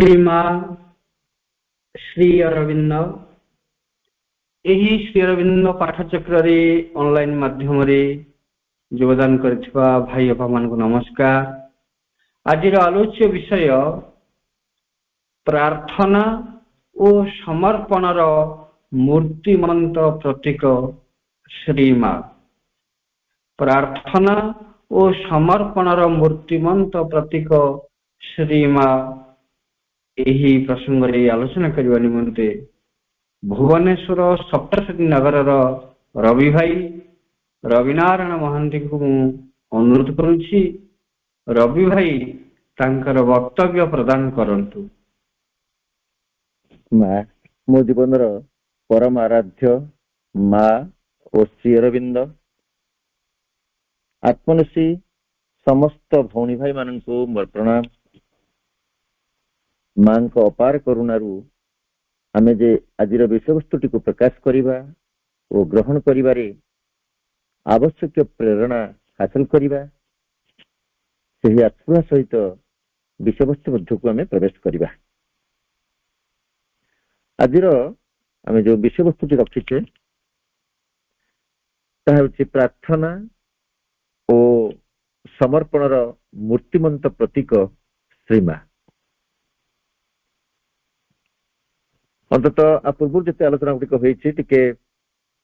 श्रीमा श्री अरविंद यही श्री अरविंद पाठचक्र ऑनलाइन माध्यम योगदान करथिबा भाई बापा मान को नमस्कार। आज आलोच्य विषय प्रार्थना और समर्पणर मूर्तिमंत प्रतीक श्रीमा। प्रार्थना और समर्पणर मूर्तिमंत प्रतीक श्रीमा यही प्रसंग रे आलोचना करने निमंते भुवनेश्वर सप्तशती नगर रवि भाई रविनारायण महांती को अनुरोध करुछि। रवि भाई तांकर वक्तव्य प्रदान करंतु। मो जीवन परम आराध्य माँ और श्री अरविंद आत्मनिशी समस्त भौणी भाई मान को मोर प्रणाम। मां को अपार करुणारू आमे जे आजिर विषय वस्तुटी को प्रकाश करिबा और ग्रहण करिबारे आवश्यक प्रेरणा हासिल करिबा सेही आत्मा सहित विषय वस्तु मध्य को आमे प्रवेश करिबा। आजिर आमे जो विषय वस्तुटी रखिछे ताहा होछि प्रार्थना और समर्पणर मूर्तिमंत प्रतीक श्रीमा। अंततः पूर्व जिते आलोचना गुड़िक होती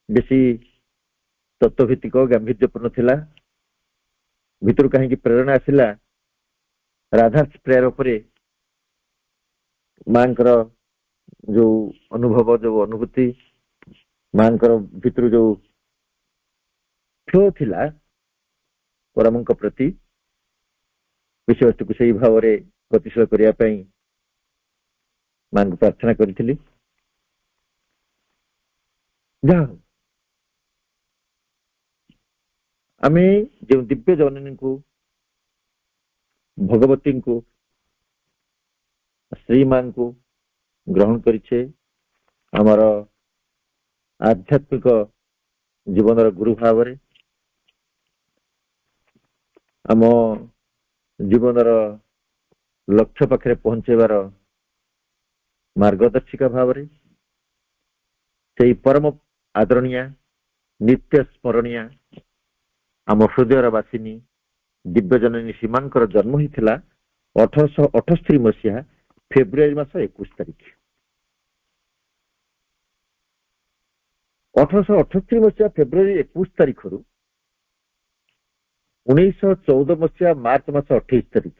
बेसी तत्वभित्तिक गांभीर्यपूर्ण थिला। भितर कहीं प्रेरणा आसिला राधा प्रेयर उपरे मांकर जो अनुभव जो अनुभूति मांकर भितर जो फ्लो थिला परमंक प्रति विषय वस्तु को सही भाव में गतिशील करने मां को प्रार्थना करी। आमे जो दिव्य जननी को भगवती को श्री मां को ग्रहण करिछे आमर आध्यात्मिक जीवन गुरु भाव में आम जीवन लक्ष्य पाखे पहुंचेबार मार्गदर्शिका भाव में से परम आदरणीय नित्य स्मरणीय आम हृदयर बासिनी दिव्य जननी सीमांकर जन्म होता 1878 मसीहा फेब्रुआरी मास 21 तारिख। 1878 मसीहा फेब्रुआरी 21 तारिख रु 1914 मसीहा मार्च मास 28 तारिख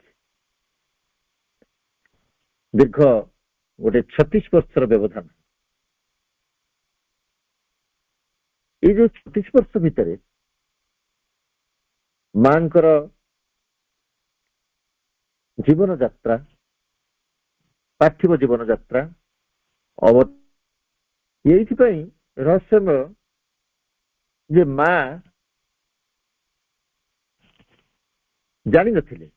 दीर्घ गोटे 36 वर्षर व्यवधान। ये जो 36 वर्ष भितर मांकर जीवन यात्रा पार्थिव जीवन यात्रा ये रहस्यमय जे मां जानी नथिले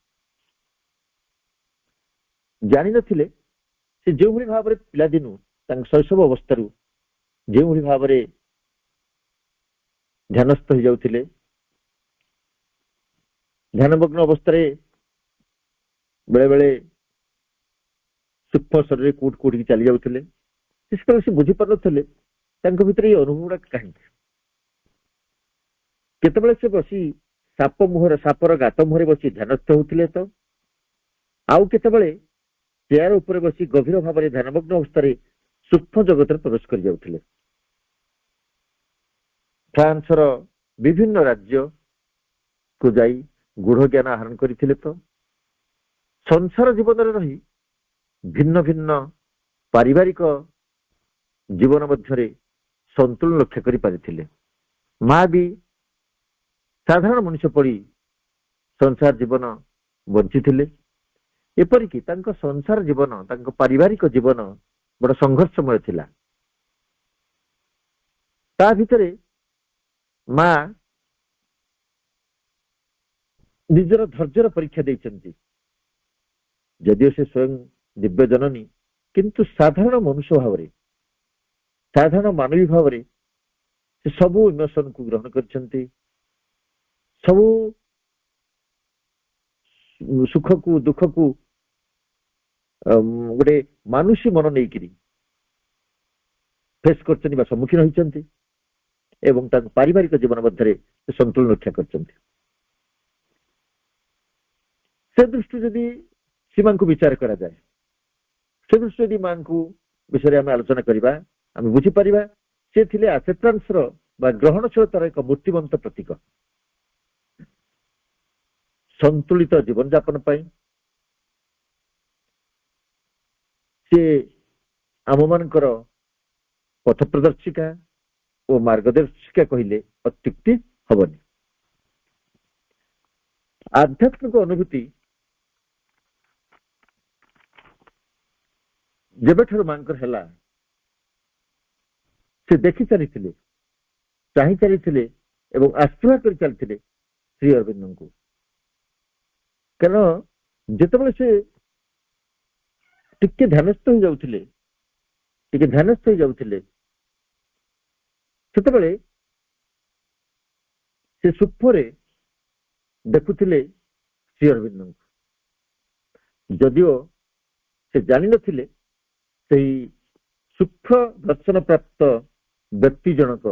से जो भली भाव में पिलादिनु शैशव अवस्था जो भली भाव में ध्यानस्थ हो जाउथिले ध्यानमग्न अवस्था बेले बेले सूक्ष्म शरीर कूट कूट की चली जाउथिले से बुझी पार नथिले भीतर ये अनुभव कहीं केतबेले से बसी सापर गात मुहर बसी ध्यानस्थ होउथिले तो आउ केतबेले चेयर ऊपर बसी गभीर भाव में ध्यानमग्न अवस्था सूक्ष्म जगत प्रवेश कर जाउथिले। फ्रांस विभिन्न राज्य को जाई गूढ़ ज्ञान आहरण करथिले तो संसार जीवन रही भिन्न भिन्न पारिवारिक जीवन मध्य संतुलन रक्षा करि पारिथिले। माँ भी साधारण मनुष्य पड़ी संसार जीवन बंचिथिले एपरिकी तांको संसार जीवन तांको पारिवारिक जीवन बड़ संघर्षमय थिला। ता भितरे माँ निजर धैर्यर परीक्षा देइचंती यदिओ से स्वयं दिव्य जननी किंतु साधारण मनुष्य भाव में साधारण मानवी भाव में से सबू इमोशन को ग्रहण करछंती सबू सुख को दुख को ଗୋଟେ ମାନୁଷୀ ମନ ନେଇକିରି ଫେସ୍ କରିଛନ୍ତି ବା ସମ୍ମୁଖୀନ ହୋଇଛନ୍ତି ଏବଂ ତାଙ୍କ ପାରିବାରିକ ଜୀବନ ମଧ୍ୟରେ ସନ୍ତୁଳନ ରକ୍ଷା କରିଛନ୍ତି। ସେ ଦୃଷ୍ଟିରୁ ଯଦି ସୀମାଙ୍କୁ ବିଚାର କରାଯାଏ, ସେ ଦୃଷ୍ଟିରୁ ଯଦି ମାଙ୍କୁ ବିଷୟରେ ଆମେ ଆଲୋଚନା କରିବା, ଆମେ ବୁଝିପାରିବା ସେ ଥିଲେ ଆସେପ୍ଟାନ୍ସର ବା ଗ୍ରହଣଶୀଳତାର ଏକ ମୂର୍ତ୍ତିମନ୍ତ ପ୍ରତୀକ। ସନ୍ତୁଳିତ ଜୀବନଯାପନ ପାଇଁ ସେ ଆମମାନଙ୍କର ପଥ ପ୍ରଦର୍ଶିକା ଓ ମାର୍ଗଦର୍ଶିକା କହିଲେ ଅତ୍ୟୁକ୍ତି ହବନି। ଆଧ୍ୟାତ୍ମିକ ଅନୁଭୂତି ଯେବେଠାରୁ ମାଙ୍କର ହେଲା, ସେ ଦେଖି ଚାଲିଥିଲେ, ଚାହିଁ ଚାଲିଥିଲେ ଏବଂ ଆଶ୍ରୟ କରି ଚାଲିଥିଲେ ଶ୍ରୀ ଅରବିନ୍ଦଙ୍କୁ। କାରଣ ଯେତେବେଳେ ସେ ଟିକେ ଧ୍ୟାନସ୍ଥ ହେଇଯାଉଥିଲେ, ସେତେବେଳେ ସେ ସୂକ୍ଷ୍ମରେ ଦେଖୁଥିଲେ ଶ୍ରୀ ଅରବିନ୍ଦଙ୍କୁ। ଯଦିଓ ସେ ଜାଣିନଥିଲେ ସେହି ସୂକ୍ଷ୍ମ ଦର୍ଶନ ପ୍ରାପ୍ତ ବ୍ୟକ୍ତି ଜଣକ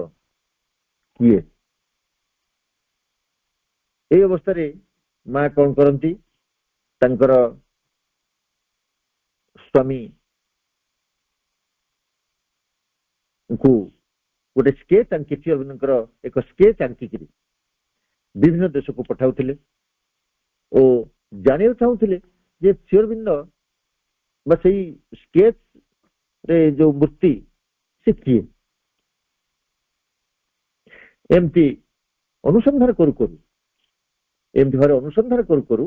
କିଏ। এই ଅବସ୍ଥାରେ ମା କଣ କରନ୍ତି, ତାଙ୍କର ସ୍ୱାମୀ ଙ୍କୁ ଗୋଟେ ସ୍କେଚ୍ ଆଙ୍କି, ଶ୍ରୀ ଅରବିନ୍ଦଙ୍କର ଏକ ସ୍କେଚ୍ ଆଙ୍କିକିରି ବିଭିନ୍ନ ଦେଶକୁ ପଠାଉଥିଲେ ଓ ଜାଣିବାକୁ ଚାହୁଁଥିଲେ ଯେ ଶ୍ରୀ ଅରବିନ୍ଦ ବା ସେଇ ସ୍କେଚ୍ ରେ ଯୋଉ ମୂର୍ତ୍ତି ସେ କିଏ। ଏମିତି ଅନୁସନ୍ଧାନ କରୁ କରୁ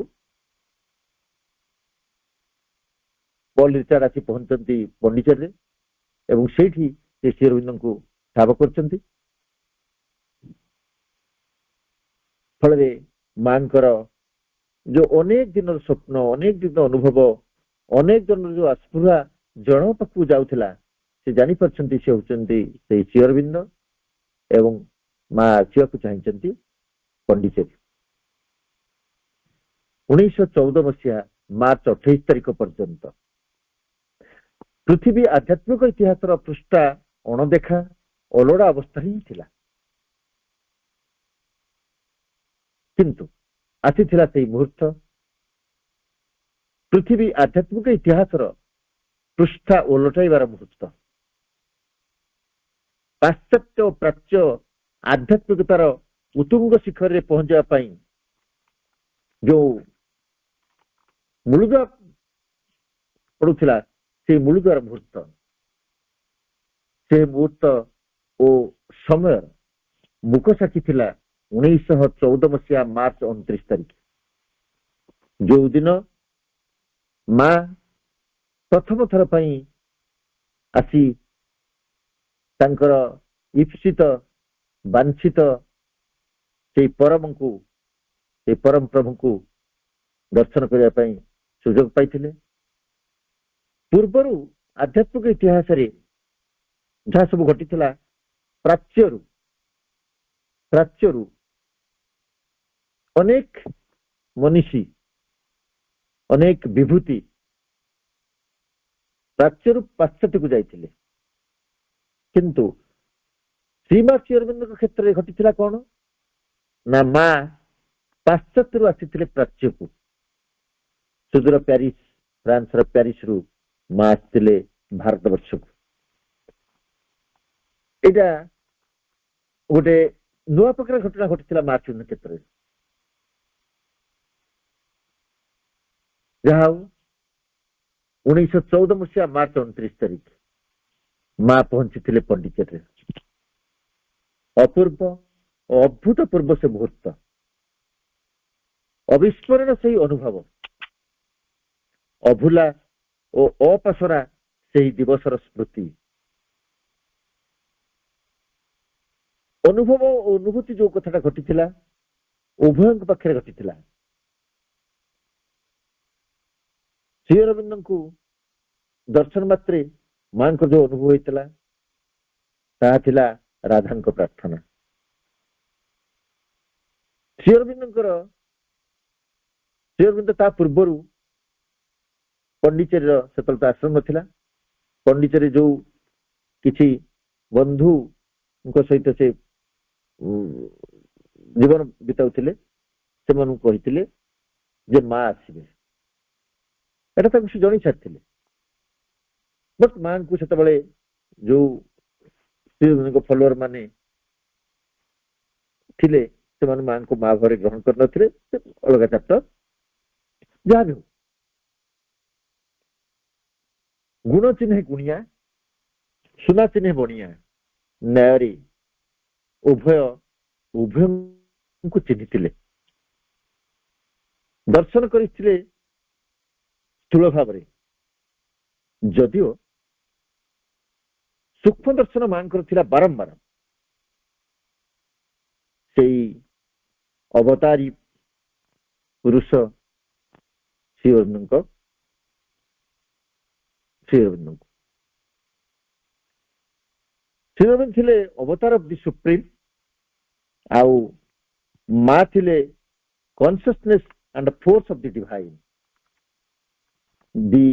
ପଲ୍ ରିଚାର୍ଡ ଆସି ପହଞ୍ଚନ୍ତି ପଣ୍ଡିଚେରୀରେ ଏବଂ ସେଇଠି ସେ ଶ୍ରୀ ଅରବିନ୍ଦଙ୍କୁ ଠାବ କରିଛନ୍ତି। ଫଳରେ ମାଙ୍କର ଯୋଉ ଅନେକ ଦିନର ସ୍ୱପ୍ନ, ଅନେକ ଦିନର ଅନୁଭବ, ଅନେକ ଦିନର ଯୋଉ ଆସ୍ପୃହା ଜଣଙ୍କ ପାଖକୁ ଯାଉଥିଲା, ସେ ଜାଣିପାରୁଛନ୍ତି ସେ ହଉଛନ୍ତି ସେଇ ଶ୍ରୀ ଅରବିନ୍ଦ ଏବଂ ମା ଆସିବାକୁ ଚାହିଁଛନ୍ତି ପଣ୍ଡିଚେରୀ। 1914 ମସିହା ମାର୍ଚ୍ଚ 28 ତାରିଖ ପର୍ଯ୍ୟନ୍ତ ପୃଥିବୀ ଆଧ୍ୟାତ୍ମିକ ଇତିହାସର ପୃଷ୍ଠା ଅଣଦେଖା ଅଲୋଡା ଅବସ୍ଥାରେ ହିଁ ଥିଲା। କିନ୍ତୁ ଆସିଥିଲା ସେଇ ମୁହୂର୍ତ୍ତ, ପୃଥିବୀ ଆଧ୍ୟାତ୍ମିକ ଇତିହାସର ପୃଷ୍ଠା ଓଲଟାଇବାର ମୁହୂର୍ତ୍ତ। ପାଶ୍ଚାତ୍ୟ ଓ ପ୍ରାଚ୍ୟ ଆଧ୍ୟାତ୍ମିକତାର ଉତ୍ତୁଙ୍ଗ ଶିଖରରେ ପହଞ୍ଚିବା ପାଇଁ ଯୋଉ ମୂଳଦୁଆ ପଡୁଥିଲା, ସେଇ ମୂଳଦୁଆର ମୁହୂର୍ତ୍ତ, ସେ ମୁହୂର୍ତ୍ତ ଓ ସମୟ ମୁକ ସାକ୍ଷୀ ଥିଲା 1914 ମସିହା ମାର୍ଚ୍ଚ 29 ତାରିଖ, ଯୋଉଦିନ ମା ପ୍ରଥମ ଥର ପାଇଁ ଆସି ତାଙ୍କର ଇପ୍ସିତ ବାଞ୍ଛିତ ସେଇ ପରମଙ୍କୁ, ସେଇ ପରମ ପ୍ରଭୁଙ୍କୁ ଦର୍ଶନ କରିବା ପାଇଁ ସୁଯୋଗ ପାଇଥିଲେ। ପୂର୍ବରୁ ଆଧ୍ୟାତ୍ମିକ ଇତିହାସରେ ଯାହା ସବୁ ଘଟିଥିଲା, ପ୍ରାଚ୍ୟରୁ ଅନେକ ମନୀଷୀ, ଅନେକ ବିଭୂତି ପ୍ରାଚ୍ୟରୁ ପାଶ୍ଚାତ୍ୟକୁ ଯାଇଥିଲେ। କିନ୍ତୁ ଶ୍ରୀମା ଶ୍ରୀ ଅରବିନ୍ଦଙ୍କ କ୍ଷେତ୍ରରେ ଘଟିଥିଲା କଣ ନା, ମା ପାଶ୍ଚାତ୍ୟରୁ ଆସିଥିଲେ ପ୍ରାଚ୍ୟକୁ। ସୁଦୂର ପ୍ୟାରିସ, ଫ୍ରାନ୍ସର ପ୍ୟାରିସରୁ ମା ଆସିଥିଲେ ଭାରତବର୍ଷକୁ। ଏଇଟା ଗୋଟେ ନୂଆ ପ୍ରକାର ଘଟଣା ଘଟିଥିଲା ମା ଶ୍ରୀ ଅରବିନ୍ଦଙ୍କ କ୍ଷେତ୍ରରେ। ଯାହା ହଉ 1914 ମସିହା ମାର୍ଚ୍ଚ 29 ତାରିଖ ମା ପହଞ୍ଚିଥିଲେ ପଣ୍ଡିଚେରୀରେ। ଅପୂର୍ବ ଓ ଅଭୂତପୂର୍ବ ସେ ମୁହୂର୍ତ୍ତ, ଅବିସ୍ମରଣ ସେଇ ଅନୁଭବ, ଅଭୁଲା ଓ ଅପସରା ସେହି ଦିବସର ସ୍ମୃତି। ଅନୁଭବ ଓ ଅନୁଭୂତି ଯୋଉ କଥାଟା ଘଟିଥିଲା, ଉଭୟଙ୍କ ପାଖରେ ଘଟିଥିଲା। ଶ୍ରୀ ଅରବିନ୍ଦଙ୍କୁ ଦର୍ଶନ ମାତ୍ରେ ମାଙ୍କର ଯୋଉ ଅନୁଭବ ହୋଇଥିଲା, ତାହା ଥିଲା ରାଧାଙ୍କ ପ୍ରାର୍ଥନା। ଶ୍ରୀ ଅରବିନ୍ଦ ତା ପୂର୍ବରୁ ପଣ୍ଡିଚେରୀର ସେତେବେଳେ ତ ଆଶ୍ରମ ନଥିଲା। ପଣ୍ଡିଚେରୀ ଯୋଉ କିଛି ବନ୍ଧୁଙ୍କ ସହିତ ସେ ଜୀବନ ବିତାଉଥିଲେ ସେମାନଙ୍କୁ କହିଥିଲେ ଯେ ମା ଆସିବେ, ଏଟା ତାଙ୍କୁ ସେ ଜଣେଇ ସାରିଥିଲେ। ବଟ୍ ମାଙ୍କୁ ସେତେବେଳେ ଯୋଉ ଶ୍ରୀଙ୍କ ଫଲୋଅର ମାନେ ଥିଲେ ସେମାନେ ମାଙ୍କୁ ମା ଘରେ ଗ୍ରହଣ କରିନଥିଲେ, ସେ ଅଲଗା ଚାପ୍ଟର। ଯାହା ବି ହଉ, ଗୁଣ ଚିହ୍ନେ ଗୁଣିଆ, ସୁନା ଚିହ୍ନେ ବଣିଆ, ନ୍ୟାୟରେ ଉଭୟଙ୍କୁ ଚିହ୍ନିଥିଲେ। ଦର୍ଶନ କରିଥିଲେ ସ୍ଥୂଳ ଭାବରେ, ଯଦିଓ ସୂକ୍ଷ୍ମ ଦର୍ଶନ ମାଙ୍କର ଥିଲା ବାରମ୍ବାର। ସେଇ ଅବତାରୀ ପୁରୁଷ ଶ୍ରୀଅରବିନ୍ଦଙ୍କୁ ଶ୍ରୀଅରବିନ୍ଦ ଥିଲେ ଅବତାର ଅଫ୍ ଦି ସୁପ୍ରିମ, ଆଉ ମା ଥିଲେ consciousness and force of the divine, the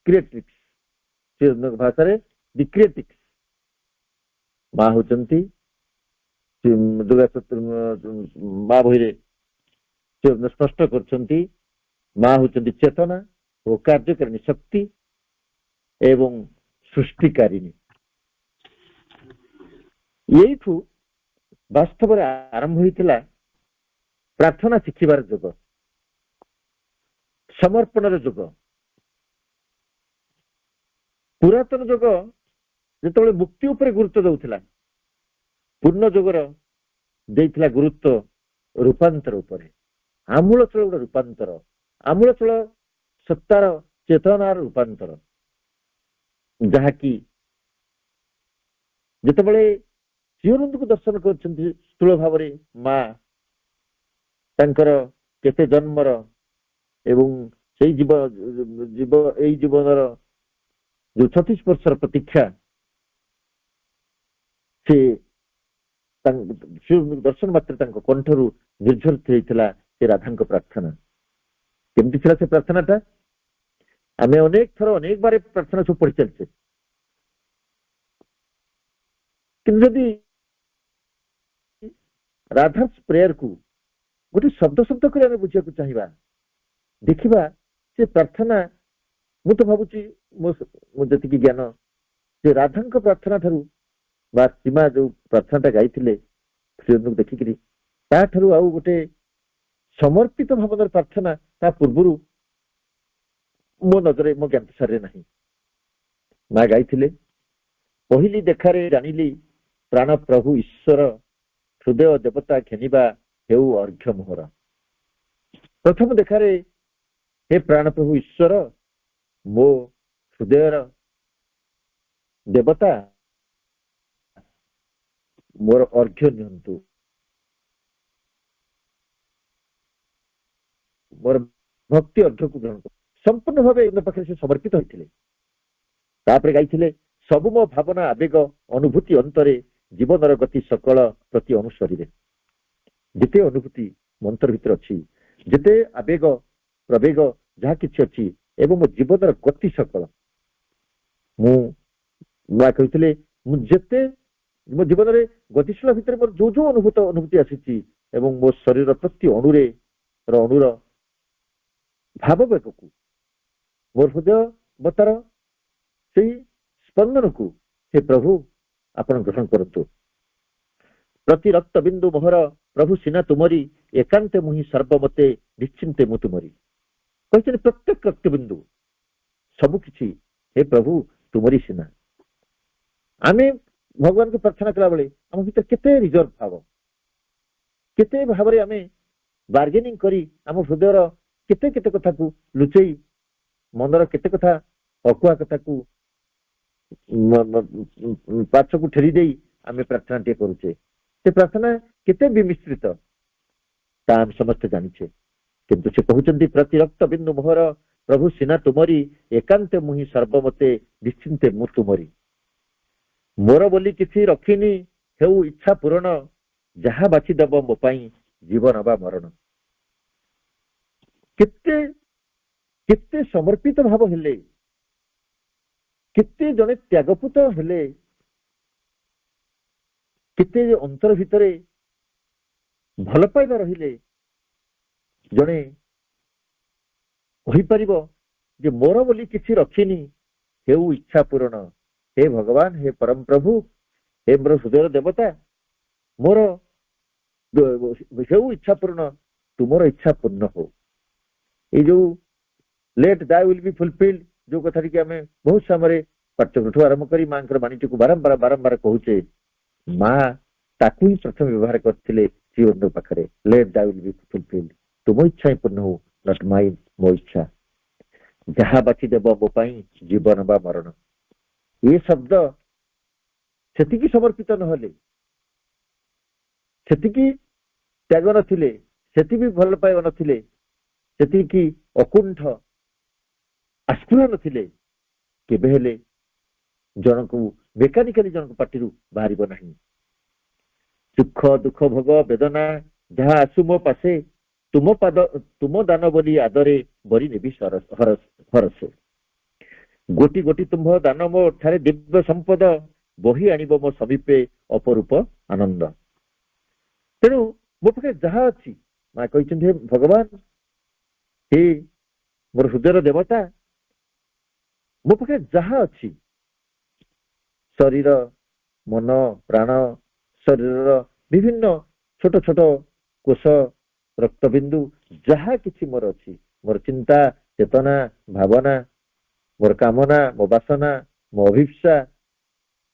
creatrix. ଶ୍ରୀଅରବିନ୍ଦଙ୍କ ଭାଷାରେ ଦି କ୍ରିଏଟ୍ରିକ୍ସ। ମା ହଉଛନ୍ତି ମା ବହିରେ ସ୍ପଷ୍ଟ କରୁଛନ୍ତି, ମା ହଉଛନ୍ତି ଚେତନା ଓ କାର୍ଯ୍ୟକାରିଣୀ ଶକ୍ତି ଏବଂ ସୃଷ୍ଟିକାରିଣୀ। ଏଇଠୁ ବାସ୍ତବରେ ଆରମ୍ଭ ହୋଇଥିଲା ପ୍ରାର୍ଥନା ଶିଖିବାର ଯୁଗ, ସମର୍ପଣର ଯୁଗ। ପୁରାତନ ଯୁଗ ଯେତେବେଳେ ମୁକ୍ତି ଉପରେ ଗୁରୁତ୍ୱ ଦଉଥିଲା, ପୂର୍ଣ୍ଣ ଯୁଗର ଦେଇଥିଲା ଗୁରୁତ୍ୱ ରୂପାନ୍ତର ଉପରେ। ଆମୂଳଚୂଳ ଗୋଟେ ରୂପାନ୍ତର, ଆମୂଳଚୂଳ ସତ୍ତାର ଚେତନାର ରୂପାନ୍ତର, ଯାହାକି ଯେତେବେଳେ ଶ୍ରୀଅରବିନ୍ଦଙ୍କୁ ଦର୍ଶନ କରୁଛନ୍ତି ସ୍ଥୂଳ ଭାବରେ ମା, ତାଙ୍କର କେତେ ଜନ୍ମର ଏବଂ ସେଇ ଏଇ ଜୀବନର ଯୋଉ 36 ବର୍ଷର ପ୍ରତୀକ୍ଷା, ସେ ଦର୍ଶନ ମାତ୍ରେ ତାଙ୍କ କଣ୍ଠରୁ ନିର୍ଝରିତ ହେଇଥିଲା ସେ ରାଧାଙ୍କ ପ୍ରାର୍ଥନା। କେମିତି ଥିଲା ସେ ପ୍ରାର୍ଥନାଟା? ଆମେ ଅନେକ ଥର ଅନେକ ବାର ପ୍ରାର୍ଥନା ସବୁ ପଢି ଚାଲିଛେ, କିନ୍ତୁ ଯଦି ରାଧାସ୍ ପ୍ରେୟରକୁ ଗୋଟେ ଶବ୍ଦ ଶବ୍ଦ କରି ଆମେ ବୁଝିବାକୁ ଚାହିଁବା, ଦେଖିବା ସେ ପ୍ରାର୍ଥନା, ମୁଁ ତ ଭାବୁଛି ମୁଁ ଯେତିକି ଜ୍ଞାନ, ସେ ରାଧାଙ୍କ ପ୍ରାର୍ଥନା ଠାରୁ ବା ସୀମା ଯୋଉ ପ୍ରାର୍ଥନାଟା ଗାଇଥିଲେ ଶ୍ରୀଅରବିନ୍ଦଙ୍କୁ ଦେଖିକିରି, ତାଠାରୁ ଆଉ ଗୋଟେ ସମର୍ପିତ ଭାବନାର ପ୍ରାର୍ଥନା ତା ପୂର୍ବରୁ ମୋ ନଜରରେ, ମୋ ଜ୍ଞାତସାରରେ ନାହିଁ। ମା ଗାଇଥିଲେ, ପହିଲି ଦେଖାରେ ଜାଣିଲି ପ୍ରାଣ ପ୍ରଭୁ ଈଶ୍ୱର, ହୃଦୟ ଦେବତା ଘେନିବା ହେଉ ଅର୍ଘ୍ୟ ମୋହର। ପ୍ରଥମ ଦେଖାରେ ହେ ପ୍ରାଣ ପ୍ରଭୁ ଈଶ୍ୱର, ମୋ ହୃଦୟର ଦେବତା ମୋର ଅର୍ଘ୍ୟ ନିଅନ୍ତୁ, ମୋର ଭକ୍ତି ଅର୍ଘ୍ୟକୁ ଗ୍ରହଣ କରୁ। ସମ୍ପୂର୍ଣ୍ଣ ଭାବେ ଏଙ୍କ ପାଖରେ ସେ ସମର୍ପିତ ହୋଇଥିଲେ। ତାପରେ ଗାଇଥିଲେ, ସବୁ ମୋ ଭାବନା ଆବେଗ ଅନୁଭୂତି ଅନ୍ତରେ, ଜୀବନର ଗତି ସକଳ ପ୍ରତି ଅନୁସରୀରେ। ଯେତେ ଅନୁଭୂତି ମନ୍ତ୍ର ଭିତରେ ଅଛି, ଯେତେ ଆବେଗ ପ୍ରବେଗ ଯାହା କିଛି ଅଛି, ଏବଂ ମୋ ଜୀବନର ଗତି ସକଳ, ମା କହିଥିଲେ, ମୁଁ ଯେତେ ମୋ ଜୀବନରେ ଗତିଶୀଳ ଭିତରେ ମୋର ଯୋଉ ଯୋଉ ଅନୁଭୂତି ଆସିଛି, ଏବଂ ମୋ ଶରୀର ପ୍ରତି ଅଣୁର ଭାବବେଗକୁ, ମୋର ହୃଦୟ ବତାର ସେଇ ସ୍ପନ୍ଦନକୁ ହେ ପ୍ରଭୁ ଆପଣ ଗ୍ରହଣ କରନ୍ତୁ। ପ୍ରତି ରକ୍ତ ବିନ୍ଦୁ ମୋହର ପ୍ରଭୁ ସିନା ତୁମରି, ଏକାନ୍ତେ ମୁହିଁ ସର୍ବମତେ ନିଶ୍ଚିନ୍ତେ ମୁଁ ତୁମରି। କହିଛନ୍ତି ପ୍ରତ୍ୟେକ ରକ୍ତବିନ୍ଦୁ ସବୁ କିଛି ହେ ପ୍ରଭୁ ତୁମରି ସିନା। ଆମେ ଭଗବାନଙ୍କୁ ପ୍ରାର୍ଥନା କଲାବେଳେ ଆମ ଭିତରେ କେତେ ରିଜର୍ଭ ଭାବ, କେତେ ଭାବରେ ଆମେ ବାର୍ଗେନିଂ କରି ଆମ ହୃଦୟର କେତେ କେତେ କଥାକୁ ଲୁଚେଇ, ମନର କେତେ କଥା ଅକୁହା କଥାକୁ ପାର୍ଶ୍ୱକୁ ଠେଲି ଦେଇ ଆମେ ପ୍ରାର୍ଥନାଟିଏ କରୁଛେ। ସେ ପ୍ରାର୍ଥନା କେତେ ବିମିଶ୍ରିତ ତାହା ଆମେ ସମସ୍ତେ ଜାଣିଛେ। କିନ୍ତୁ ସେ କହୁଛନ୍ତି, ପ୍ରତି ରକ୍ତ ବିନ୍ଦୁ ମୋହର ପ୍ରଭୁ ସିନା ତୁମରି, ଏକାନ୍ତେ ମୁହିଁ ସର୍ବମତେ ନିଶ୍ଚିନ୍ତେ ମୁଁ ତୁମରି। ମୋର ବୋଲି କିଛି ରଖିନି, ହେଉ ଇଚ୍ଛା ପୂରଣ, ଯାହା ବାଛିଦେବ ମୋ ପାଇଁ ଜୀବନ ବା ମରଣ। କେତେ କେତେ ସମର୍ପିତ ଭାବ ହେଲେ, କେତେ ଜଣେ ତ୍ୟାଗପୂତ ହେଲେ, କେତେ ଅନ୍ତର ଭିତରେ ଭଲ ପାଇବା ରହିଲେ ଜଣେ କହିପାରିବ ଯେ ମୋର ବୋଲି କିଛି ରଖିନି, ହେଉ ଇଚ୍ଛା ପୂରଣ। ହେ ଭଗବାନ, ହେ ପରମ ପ୍ରଭୁ, ହେ ମୋର ହୃଦୟର ଦେବତା, ମୋର ହେଉ ଇଚ୍ଛା ପୂରଣ, ତୁମର ଇଚ୍ଛା ପୂର୍ଣ୍ଣ ହଉ। ଏଇ ଯୋଉ ଲେଟ୍ ଦାଇ ୱିଲ୍ ବି ଫୁଲଫିଲ୍ଡ ଯୋଉ କଥାଟିକି ଆମେ ବହୁତ ସମୟରେ ପାଠ୍ୟଠୁ ଆରମ୍ଭ କରି ମାଙ୍କର ବାଣୀଟିକୁ ବାରମ୍ବାର ବାରମ୍ବାର କହୁଛେ, ମା ତାକୁ ହିଁ ପ୍ରଥମେ ବ୍ୟବହାର କରିଥିଲେ ଶ୍ରୀଅରବିନ୍ଦ ପାଖରେ। ଲେଟ୍ ଦାଇ ୱିଲ୍ ବି ଫୁଲଫିଲ୍ଡ, ତୁମ ଇଚ୍ଛା ହିଁ ପୂର୍ଣ୍ଣ ହଉ, ନଟ୍ ମାଇନ୍, ମୋ ଇଚ୍ଛା। ଯାହା ବାଛିଦେବ ମୋ ପାଇଁ ଜୀବନ ବା ମରଣ। ଏ ଶବ୍ଦ ସେତିକି ସମର୍ପିତ ନହେଲେ, ସେତିକି ତ୍ୟାଗ ନଥିଲେ, ସେତିକି ଭଲ ପାଇବା ନଥିଲେ, ସେତିକି ଅକୁଣ୍ଠ ଆସ୍ଫୁର ନଥିଲେ, କେବେ ହେଲେ ଜଣକୁ ମେକାନିକାଲି ଜଣଙ୍କ ପାଟିରୁ ବାହାରିବ ନାହିଁ। ସୁଖ ଦୁଃଖ ଭୋଗ ବେଦନା ଯାହା ଆସୁ ମୋ ପାଶେ, ତୁମ ଦାନ ବୋଲି ଆଦରେ ବରି ନେବି ହରସେ। ଗୋଟି ଗୋଟି ତୁମ୍ଭ ଦାନ ମୋ ଠାରେ ଦିବ୍ୟ ସମ୍ପଦ, ବହି ଆଣିବ ମୋ ସମୀପେ ଅପରୂପ ଆନନ୍ଦ। ତେଣୁ ମୋ ପାଖରେ ଯାହା ଅଛି, ମା କହିଛନ୍ତି, ହେ ଭଗବାନ, ହେ ମୋର ହୃଦୟର ଦେବତା, ମୋ ପାଖରେ ଯାହା ଅଛି, ଶରୀର, ମନ, ପ୍ରାଣ, ଶରୀରର ବିଭିନ୍ନ ଛୋଟ ଛୋଟ କୋଷ, ରକ୍ତବିନ୍ଦୁ, ଯାହା କିଛି ମୋର ଅଛି, ମୋର ଚିନ୍ତା, ଚେତନା, ଭାବନା, ମୋର କାମନା, ମୋ ବାସନା, ମୋ ଅଭିପ୍ସା,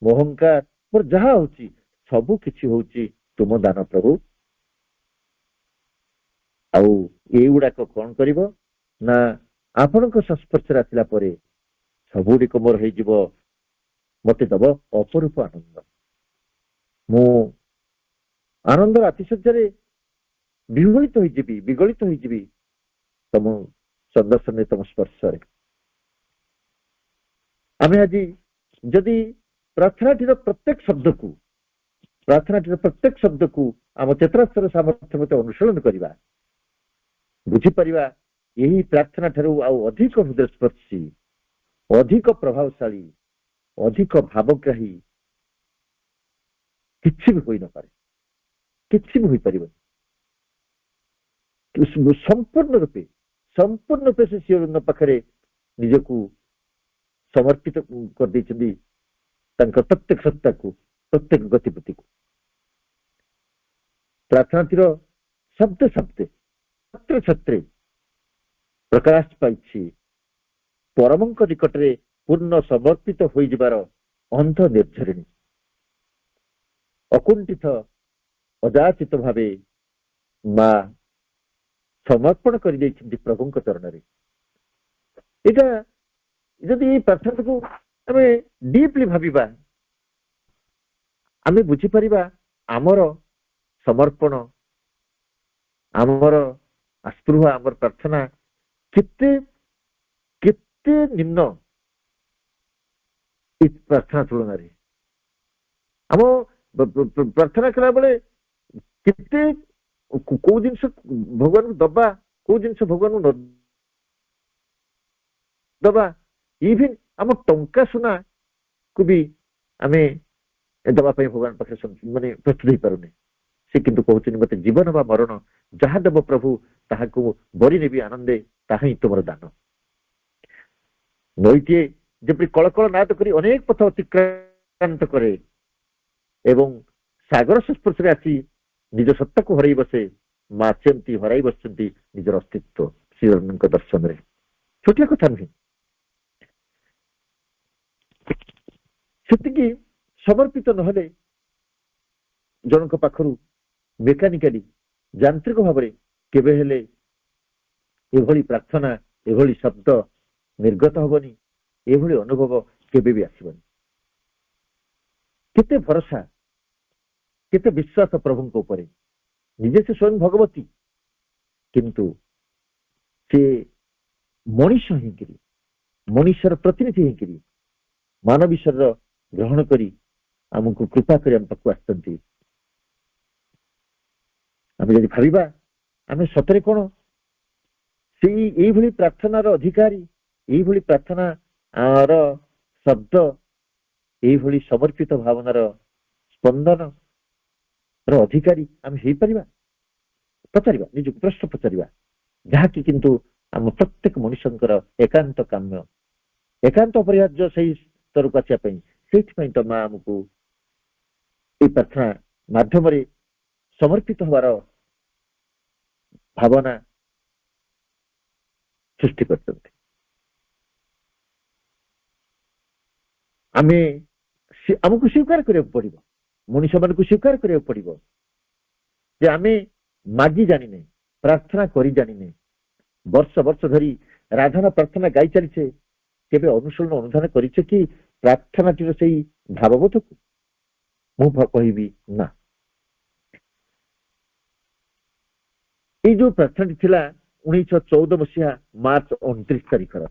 ମୋ ଅହଙ୍କାର, ମୋର ଯାହା ହଉଛି ସବୁ କିଛି ହଉଛି ତୁମ ଦାନ ପ୍ରଭୁ। ଆଉ ଏଇଗୁଡାକ କଣ କରିବ ନା, ଆପଣଙ୍କ ସଂସ୍ପର୍ଶରେ ଆସିଲା ପରେ ସବୁଗୁଡ଼ିକ ମୋର ହେଇଯିବ, ମତେ ଦବ ଅପରୂପ ଆନନ୍ଦ। ମୁଁ ଆନନ୍ଦର ଆତିଶଯ୍ୟରେ ବିହଳିତ ହେଇଯିବି, ବିଗଳିତ ହେଇଯିବି ତମ ସନ୍ଦର୍ଶନରେ, ତମ ସ୍ପର୍ଶରେ। ଆମେ ଆଜି ଯଦି ପ୍ରାର୍ଥନାଟିର ପ୍ରତ୍ୟେକ ଶବ୍ଦକୁ ଆମ ଚେତନାସ୍ତର ସାମର୍ଥ୍ୟ ମତେ ଅନୁଶୀଳନ କରିବା, ବୁଝିପାରିବା ଏହି ପ୍ରାର୍ଥନା ଠାରୁ ଆଉ ଅଧିକ ହୃଦୟସ୍ପର୍ଶୀ, ଅଧିକ ପ୍ରଭାବଶାଳୀ, ଅଧିକ ଭାବଗ୍ରାହୀ କିଛି ବି ହୋଇନପାରେ, କିଛି ବି ହୋଇପାରିବନି। ସମ୍ପୂର୍ଣ୍ଣ ରୂପେ ସେ ଶ୍ରୀଅରବିନ୍ଦ ପାଖରେ ନିଜକୁ ସମର୍ପିତ କରିଦେଇଛନ୍ତି, ତାଙ୍କ ପ୍ରତ୍ୟେକ ସତ୍ତାକୁ, ପ୍ରତ୍ୟେକ ଗତିବିଧିକୁ। ପ୍ରାର୍ଥନାଟିର ଶବ୍ଦେ ଶବ୍ଦେ, ଛତ୍ରେ ଛତ୍ରେ ପ୍ରକାଶ ପାଇଛି ପରମଙ୍କ ନିକଟରେ ପୂର୍ଣ୍ଣ ସମର୍ପିତ ହୋଇଯିବାର ଅନ୍ଧ ନିର୍ଝରିଣୀ। ଅକୁଣ୍ଠିତ ଅଯାଚିତ ଭାବେ ମା ସମର୍ପଣ କରିଦେଇଛନ୍ତି ପ୍ରଭୁଙ୍କ ଚରଣରେ। ଏଇଟା ଯଦି ଏଇ ପ୍ରାର୍ଥନାକୁ ଆମେ ଡିପଲି ଭାବିବା, ଆମେ ବୁଝିପାରିବା ଆମର ସମର୍ପଣ, ଆମର ଆସ୍ପୃହା, ଆମର ପ୍ରାର୍ଥନା କେତେ କେତେ ନିମ୍ନ ଏ ପ୍ରାର୍ଥନା ତୁଳନାରେ। ଆମ ପ୍ରାର୍ଥନା କଲାବେଳେ କେତେ କୋଉ ଜିନିଷ ଭଗବାନଙ୍କୁ ଦବା, କୋଉ ଜିନିଷ ଭଗବାନଙ୍କୁ ନ ଦବା, ଇଭିନ୍ ଆମ ଟଙ୍କା ସୁନାକୁ ବି ଆମେ ଦବା ପାଇଁ ଭଗବାନ ପାଖରେ ମାନେ ପ୍ରସ୍ତୁତ ହେଇପାରୁନି। ସେ କିନ୍ତୁ କହୁଛନ୍ତି, ମତେ ଜୀବନ ବା ମରଣ ଯାହା ଦେବ ପ୍ରଭୁ ତାହାକୁ ବରି ନେବି ଆନନ୍ଦେ, ତାହା ହିଁ ତୁମର ଦାନ। ନଈଟିଏ ଯେପରି କଳକଳ ନାଦ କରି ଅନେକ ପଥ ଅତିକ୍ରାନ୍ତ କରେ ଏବଂ ସାଗର ସଂସ୍ପର୍ଶରେ ଆସି ନିଜ ସତ୍ତାକୁ ହରାଇ ବସେ, ମା ସେମିତି ହରାଇ ବସିଛନ୍ତି ନିଜର ଅସ୍ତିତ୍ୱ ଶ୍ରୀଅରବିନ୍ଦଙ୍କ ଦର୍ଶନରେ। ଛୋଟିଆ କଥା ନୁହେଁ। ସେତିକି ସମର୍ପିତ ନହେଲେ ଜଣଙ୍କ ପାଖରୁ ମେକାନିକାଲି, ଯାନ୍ତ୍ରିକ ଭାବରେ କେବେ ହେଲେ ଏଭଳି ପ୍ରାର୍ଥନା, ଏଭଳି ଶବ୍ଦ ନିର୍ଗତ ହବନି, ଏଭଳି ଅନୁଭବ କେବେ ବି ଆସିବନି। କେତେ ଭରସା, କେତେ ବିଶ୍ୱାସ ପ୍ରଭୁଙ୍କ ଉପରେ। ନିଜେ ସେ ସ୍ୱୟଂ ଭଗବତୀ, କିନ୍ତୁ ସେ ମଣିଷ ହେଇକିରି, ମଣିଷର ପ୍ରତିନିଧି ହେଇକିରି ମାନବୀ ଶରୀର ଗ୍ରହଣ କରି ଆମକୁ କୃପା କରି ଆମ ପାଖକୁ ଆସିଛନ୍ତି। ଆମେ ଯଦି ଭାବିବା ଆମେ ସତରେ କଣ ସେଇ ଏଇଭଳି ପ୍ରାର୍ଥନାର ଅଧିକାରୀ, ଏଇଭଳି ପ୍ରାର୍ଥନାର ଶବ୍ଦ, ଏଇଭଳି ସମର୍ପିତ ଭାବନାର ସ୍ପନ୍ଦନ ର ଅଧିକାରୀ ଆମେ ହେଇପାରିବା? ପଚାରିବା, ନିଜକୁ ପ୍ରଶ୍ନ ପଚାରିବା, ଯାହାକି କିନ୍ତୁ ଆମ ପ୍ରତ୍ୟେକ ମଣିଷଙ୍କର ଏକାନ୍ତ କାମ୍ୟ, ଏକାନ୍ତ ଅପରିହାର୍ଯ୍ୟ ସେଇ ସ୍ତରକୁ ଆସିବା ପାଇଁ। ସେଇଥିପାଇଁ ତ ମା ଆମକୁ ଏଇ ପ୍ରାର୍ଥନା ମାଧ୍ୟମରେ ସମର୍ପିତ ହବାର ଭାବନା ସୃଷ୍ଟି କରିଛନ୍ତି। ଆମକୁ ସ୍ୱୀକାର କରିବାକୁ ପଡିବ, ମଣିଷ ମାନଙ୍କୁ ସ୍ୱୀକାର କରିବାକୁ ପଡିବ ଯେ ଆମେ ମାଗି ଜାଣିନେ, ପ୍ରାର୍ଥନା କରି ଜାଣିନେ, ବର୍ଷ ବର୍ଷ ଧରି ରାଧାନା ପ୍ରାର୍ଥନା ଗାଇ ଚାଲିଛେ, କେବେ ଅନୁଶୀଳନ ଅନୁଧ୍ୟାନ କରିଛେ କି ପ୍ରାର୍ଥନାଟିର ସେଇ ଭାବବୋଧକୁ? ମୁଁ କହିବି ନା। ଏଇ ଯୋଉ ପ୍ରାର୍ଥନାଟି ଥିଲା 1914 ମସିହା ମାର୍ଚ୍ଚ 29 ତାରିଖର,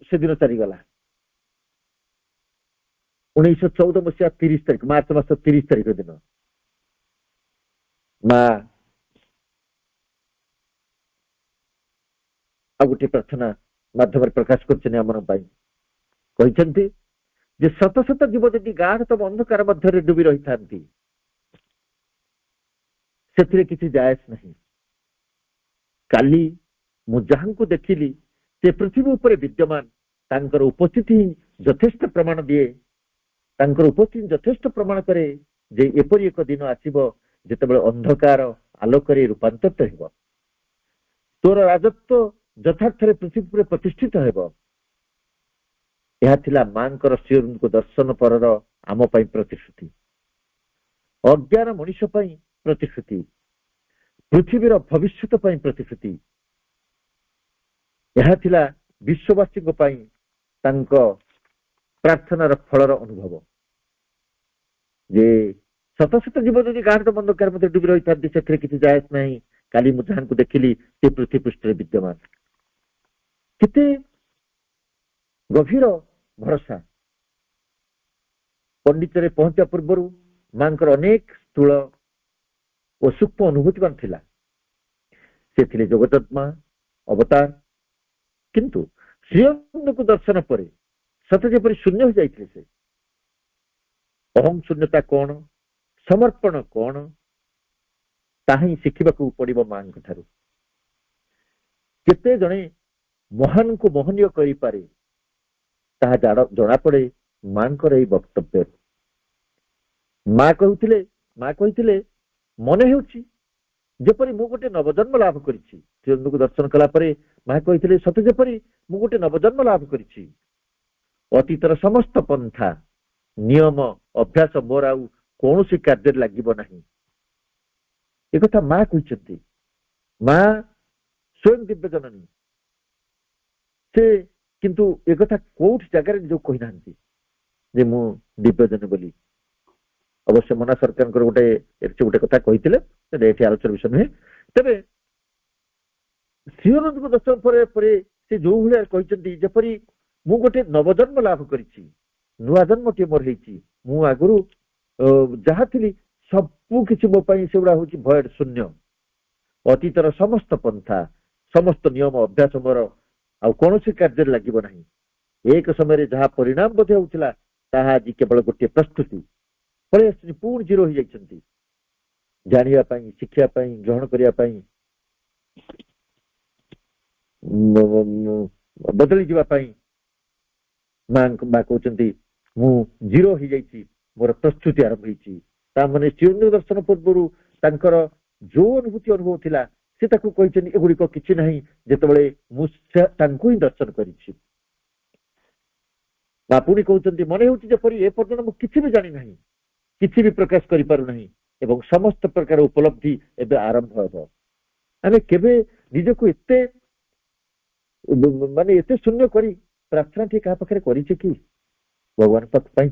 ସେଦିନ ଚାଲିଗଲା। 1914 ମସିହା 30 ତାରିଖ, ମାର୍ଚ୍ଚ ମାସ 30 ତାରିଖ ଦିନ ମା ଆଉ ଗୋଟିଏ ପ୍ରାର୍ଥନା ମାଧ୍ୟମରେ ପ୍ରକାଶ କରିଛନ୍ତି ଆମ ପାଇଁ। କହିଛନ୍ତି ଯେ ଶତ ଶତ ଜୀବ ଯଦି ଗାଢ଼ତମ ଅନ୍ଧକାର ମଧ୍ୟରେ ଡୁବି ରହିଥାନ୍ତି, ସେଥିରେ କିଛି ଜାୟସ ନାହିଁ। କାଲି ମୁଁ ଯାହାଙ୍କୁ ଦେଖିଲି ସେ ପୃଥିବୀ ଉପରେ ବିଦ୍ୟମାନ, ତାଙ୍କର ଉପସ୍ଥିତି ଯଥେଷ୍ଟ ପ୍ରମାଣ ଦିଏ, ତାଙ୍କର ଉପସ୍ଥିତି ଯଥେଷ୍ଟ ପ୍ରମାଣ କରେ ଯେ ଏପରି ଏକ ଦିନ ଆସିବ ଯେତେବେଳେ ଅନ୍ଧକାର ଆଲୋକରେ ରୂପାନ୍ତରିତ ହେବ, ତୋର ରାଜତ୍ୱ ଯଥାର୍ଥରେ ପୃଥିବୀ ଉପରେ ପ୍ରତିଷ୍ଠିତ ହେବ। ଏହା ଥିଲା ମାଙ୍କର ଶ୍ରୀଅରବିନ୍ଦଙ୍କ ଦର୍ଶନ ପରର ଆମ ପାଇଁ ପ୍ରତିଶ୍ରୁତି, ଅଜ୍ଞାନ ମଣିଷ ପାଇଁ ପ୍ରତିଶ୍ରୁତି, ପୃଥିବୀର ଭବିଷ୍ୟତ ପାଇଁ ପ୍ରତିଶ୍ରୁତି। ଏହା ଥିଲା ବିଶ୍ୱବାସୀଙ୍କ ପାଇଁ ତାଙ୍କ ପ୍ରାର୍ଥନାର ଫଳର ଅନୁଭବ ଯେ ଶତ ଶତ ଜୀବ ଯଦି ଗାଢ଼ତମ ଅନ୍ଧକାର ମଧ୍ୟରେ ଡୁବି ରହିଥାନ୍ତି, ସେଥିରେ କିଛି ଜାୟସ ନାହିଁ। କାଲି ମୁଁ ଯାହାଙ୍କୁ ଦେଖିଲି ସେ ପୃଥିବୀ ପୃଷ୍ଠରେ ବିଦ୍ୟମାନ। କେତେ ଗଭୀର ଭରସା! ପଣ୍ଡିତରେ ପହଞ୍ଚିବା ପୂର୍ବରୁ ମାଙ୍କର ଅନେକ ସ୍ଥୂଳ ଓ ସୂକ୍ଷ୍ମ ଅନୁଭୂତିମାନ ଥିଲା। ସେ ଥିଲେ ଜଗତତ୍ମା ଅବତାର, କିନ୍ତୁ ଶ୍ରୀଅରବିନ୍ଦଙ୍କୁ ଦର୍ଶନ ପରେ ସତେ ଯେପରି ଶୂନ୍ୟ ହୋଇଯାଇଥିଲେ ସେ। ଅହଂ ଶୂନ୍ୟତା କଣ, ସମର୍ପଣ କଣ, ତାହା ହିଁ ଶିଖିବାକୁ ପଡିବ ମାଙ୍କ ଠାରୁ। କେତେ ଜଣେ ମହାନଙ୍କୁ ମୋହନୀୟ କରିପାରେ ତାହା ଜଣାପଡେ ମାଙ୍କର ଏଇ ବକ୍ତବ୍ୟରୁ। ମା କହିଥିଲେ ମନେ ହେଉଛି ଯେପରି ମୁଁ ଗୋଟେ ନବଜନ୍ମ ଲାଭ କରିଛି। ଶ୍ରୀଅରବିନ୍ଦଙ୍କୁ ଦର୍ଶନ କଲା ପରେ ମା କହିଥିଲେ ସତେ ଯେପରି ମୁଁ ଗୋଟେ ନବଜନ୍ମ ଲାଭ କରିଛି। ଅତୀତର ସମସ୍ତ ପନ୍ଥା ନିୟମ ଅଭ୍ୟାସ ମୋର ଆଉ କୌଣସି କାର୍ଯ୍ୟରେ ଲାଗିବ ନାହିଁ। ଏକଥା ମା କହିଛନ୍ତି। ମା ସ୍ୱୟଂ ଦିବ୍ୟ ଜନନୀ, ସେ କିନ୍ତୁ ଏକଥା କୋଉଠି ଜାଗାରେ ନିଜକୁ କହିନାହାନ୍ତି ଯେ ମୁଁ ଦିବ୍ୟଜନୀ ବୋଲି। ଅବଶ୍ୟ ମନା ସରକାରଙ୍କର ଗୋଟେ କଥା କହିଥିଲେ, ଏଠି ଆଲୋଚନା ବିଷୟ ନୁହେଁ। ତେବେ ଶ୍ରୀଅରବିନ୍ଦଙ୍କ ଦର୍ଶନ ପରେ ସେ ଯୋଉ ଭଳିଆ କହିଛନ୍ତି ଯେପରି ମୁଁ ଗୋଟେ ନବଜନ୍ମ ଲାଭ କରିଛି, ନୂଆ ଜନ୍ମଟିଏ ମୋର ହେଇଛି। ମୁଁ ଆଗରୁ ଯାହା ଥିଲି ସବୁ କିଛି ମୋ ପାଇଁ ସେଗୁଡା ହଉଛି ଭଏଡ, ଶୂନ୍ୟ। ଅତୀତର ସମସ୍ତ ପନ୍ଥା ସମସ୍ତ ନିୟମ ଅଭ୍ୟାସ ମୋର ଆଉ କୌଣସି କାର୍ଯ୍ୟରେ ଲାଗିବ ନାହିଁ। ଏକ ସମୟରେ ଯାହା ପରିଣାମ ବୋଧ ହେଉଥିଲା ତାହା ଆଜି କେବଳ ଗୋଟିଏ ପ୍ରସ୍ତୁତି। ପଳେଇ ଆସିଛନ୍ତି, ପୁଣି ଜିରୋ ହେଇଯାଇଛନ୍ତି। ଜାଣିବା ପାଇଁ, ଶିଖିବା ପାଇଁ, ଗ୍ରହଣ କରିବା ପାଇଁ, ବଦଳି ଯିବା ପାଇଁ ମା କହୁଛନ୍ତି ମୁଁ ଜିରୋ ହେଇଯାଇଛି, ମୋର ପ୍ରସ୍ତୁତି ଆରମ୍ଭ ହେଇଛି। ତା ମାନେ ଶ୍ରୀଅରବିନ୍ଦ ଦର୍ଶନ ପୂର୍ବରୁ ତାଙ୍କର ଯୋଉ ଅନୁଭୂତି ଅନୁଭବ ଥିଲା ସେ ତାକୁ କହିଛନ୍ତି ଏଗୁଡିକ କିଛି ନାହିଁ, ଯେତେବେଳେ ମୁଁ ତାଙ୍କୁ ହିଁ ଦର୍ଶନ କରିଛି। ମା ପୁଣି କହୁଛନ୍ତି ମନେ ହେଉଛି ଯେପରି ଏ ପର୍ଯ୍ୟନ୍ତ ମୁଁ କିଛି ବି ଜାଣିନାହିଁ, କିଛି ବି ପ୍ରକାଶ କରିପାରୁନାହିଁ ଏବଂ ସମସ୍ତ ପ୍ରକାର ଉପଲବ୍ଧି ଏବେ ଆରମ୍ଭ ହେବ। ଆମେ କେବେ ନିଜକୁ ଏତେ ଶୂନ୍ୟ କରି ପ୍ରାର୍ଥନା ଟିକେ କାହା ପାଖରେ କରିଛେ କି? ଭଗବାନ ପାଖ ପାଇଁ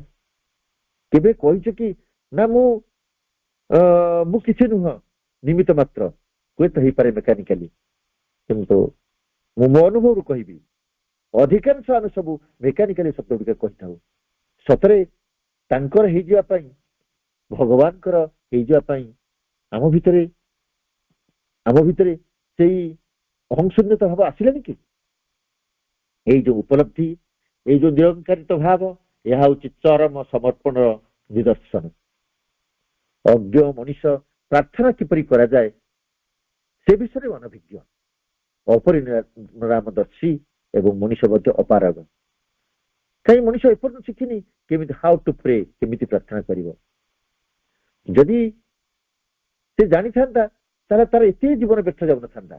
କେବେ କହିଛ କି ନା ମୁଁ କିଛି ନୁହଁ, ନିମିତ୍ତ ମାତ୍ର? ହୁଏତ ହେଇପାରେ ମେକାନିକାଲି, କିନ୍ତୁ ମୁଁ ମୋ ଅନୁଭବରୁ କହିବି ଅଧିକାଂଶ ଆମେ ସବୁ ମେକାନିକାଲି ଶବ୍ଦ ଗୁଡ଼ିକ କହିଥାଉ। ସତରେ ତାଙ୍କର ହେଇଯିବା ପାଇଁ, ଭଗବାନଙ୍କର ହେଇଯିବା ପାଇଁ ଆମ ଭିତରେ ଆମ ଭିତରେ ସେଇ ଅହଂଶୂନ୍ୟତା ଭାବ ଆସିଲାନି କି? ଏଇ ଯୋଉ ଉପଲବ୍ଧି, ଏଇ ଯୋଉ ନିରଙ୍କାରିତ ଭାବ, ଏହା ହଉଛି ଚରମ ସମର୍ପଣର ନିଦର୍ଶନ। ଅଜ୍ଞ ମଣିଷ ପ୍ରାର୍ଥନା କିପରି କରାଯାଏ ସେ ବିଷୟରେ ଅନଭିଜ୍ଞ, ଅପରିଣାମଦର୍ଶୀ ଏବଂ ମଣିଷ ମଧ୍ୟ ଅପାରଗ। କାହିଁ ମଣିଷ ଏପର୍ଯ୍ୟନ୍ତ ଶିଖିନି କେମିତି ହାଉ ଟୁ ପ୍ରେ, କେମିତି ପ୍ରାର୍ଥନା କରିବ। ଯଦି ସେ ଜାଣିଥାନ୍ତା ତାହେଲେ ତାର ଏତେ ଜୀବନ ବ୍ୟର୍ଥ ଯାଉନଥାନ୍ତା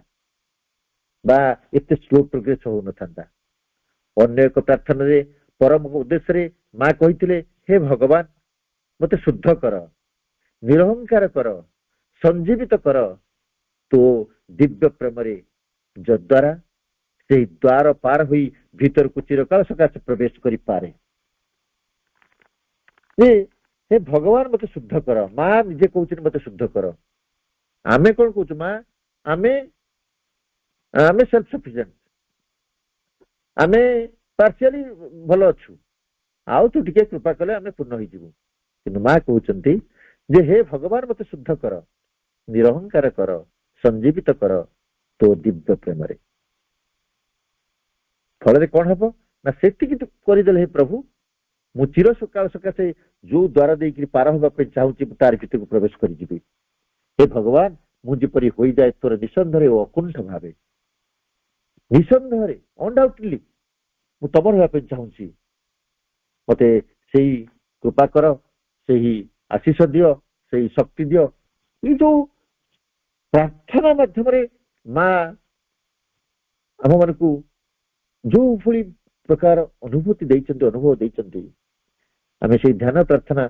ବା ଏତେ ସ୍ଲୋ ପ୍ରୋଗ୍ରେସ ହଉନଥାନ୍ତା। ଅନ୍ୟ ଏକ ପ୍ରାର୍ଥନାରେ ପରମ ଉଦ୍ଦେଶ୍ୟରେ ମା କହିଥିଲେ, ହେ ଭଗବାନ ମତେ ଶୁଦ୍ଧ କର, ନିରହଙ୍କାର କର, ସଞ୍ଜୀବିତ କର ତୋ ଦିବ୍ୟ ପ୍ରେମରେ, ଯଦ୍ୱାରା ସେହି ଦ୍ୱାର ପାର ହୋଇ ଭିତରକୁ ଚିରକାଳ ସକାଶେ ପ୍ରବେଶ କରିପାରେ। ହେ ଭଗବାନ ମତେ ଶୁଦ୍ଧ କର, ମା ନିଜେ କହୁଛନ୍ତି ମତେ ଶୁଦ୍ଧ କର। ଆମେ କଣ କହୁଛୁ? ମା ଆମେ ସେଲ୍ଫ ସଫିସିଏଣ୍ଟ, ଆମେ ପାର୍ସିଆଲି ଭଲ ଅଛୁ, ଆଉ ତୁ ଟିକେ କୃପା କଲେ ଆମେ ପୂର୍ଣ୍ଣ ହେଇଯିବୁ। କିନ୍ତୁ ମା କହୁଛନ୍ତି ଯେ ହେ ଭଗବାନ ମତେ ଶୁଦ୍ଧ କର, ନିରହଙ୍କାର କର, ସଞ୍ଜୀବିତ କର ତୋ ଦିବ୍ୟ ପ୍ରେମରେ। ଫଳରେ କଣ ହବ ନା ସେତିକି କରିଦେଲେ, ହେ ପ୍ରଭୁ ମୁଁ ଚିର ସକାଳ ସକାଶେ ଯୋଉ ଦ୍ୱାର ଦେଇକି ପାର ହେବା ପାଇଁ ଚାହୁଁଛି ମୁଁ ତାର ଭିତରକୁ ପ୍ରବେଶ କରିଯିବି। ହେ ଭଗବାନ ମୁଁ ଯେପରି ହୋଇଯାଏ ତୋର ନିଃସନ୍ଦେହରେ ଓ ଅକୁଣ୍ଠ ଭାବେ, ନିଃସନ୍ଦେହରେ ଅନଡାଉଟଲି ମୁଁ ତମର ହେବା ପାଇଁ ଚାହୁଁଛି। ମତେ ସେଇ କୃପା କର, ସେହି ଆଶୀଷ ଦିଅ, ସେଇ ଶକ୍ତି ଦିଅ। ଏଇ ଯୋଉ ପ୍ରାର୍ଥନା ମାଧ୍ୟମରେ ମା ଆମ ମାନଙ୍କୁ ଯୋଉ ଭଳି ପ୍ରକାର ଅନୁଭୂତି ଦେଇଛନ୍ତି, ଅନୁଭବ ଦେଇଛନ୍ତି, ଆମେ ସେଇ ଧ୍ୟାନ ପ୍ରାର୍ଥନା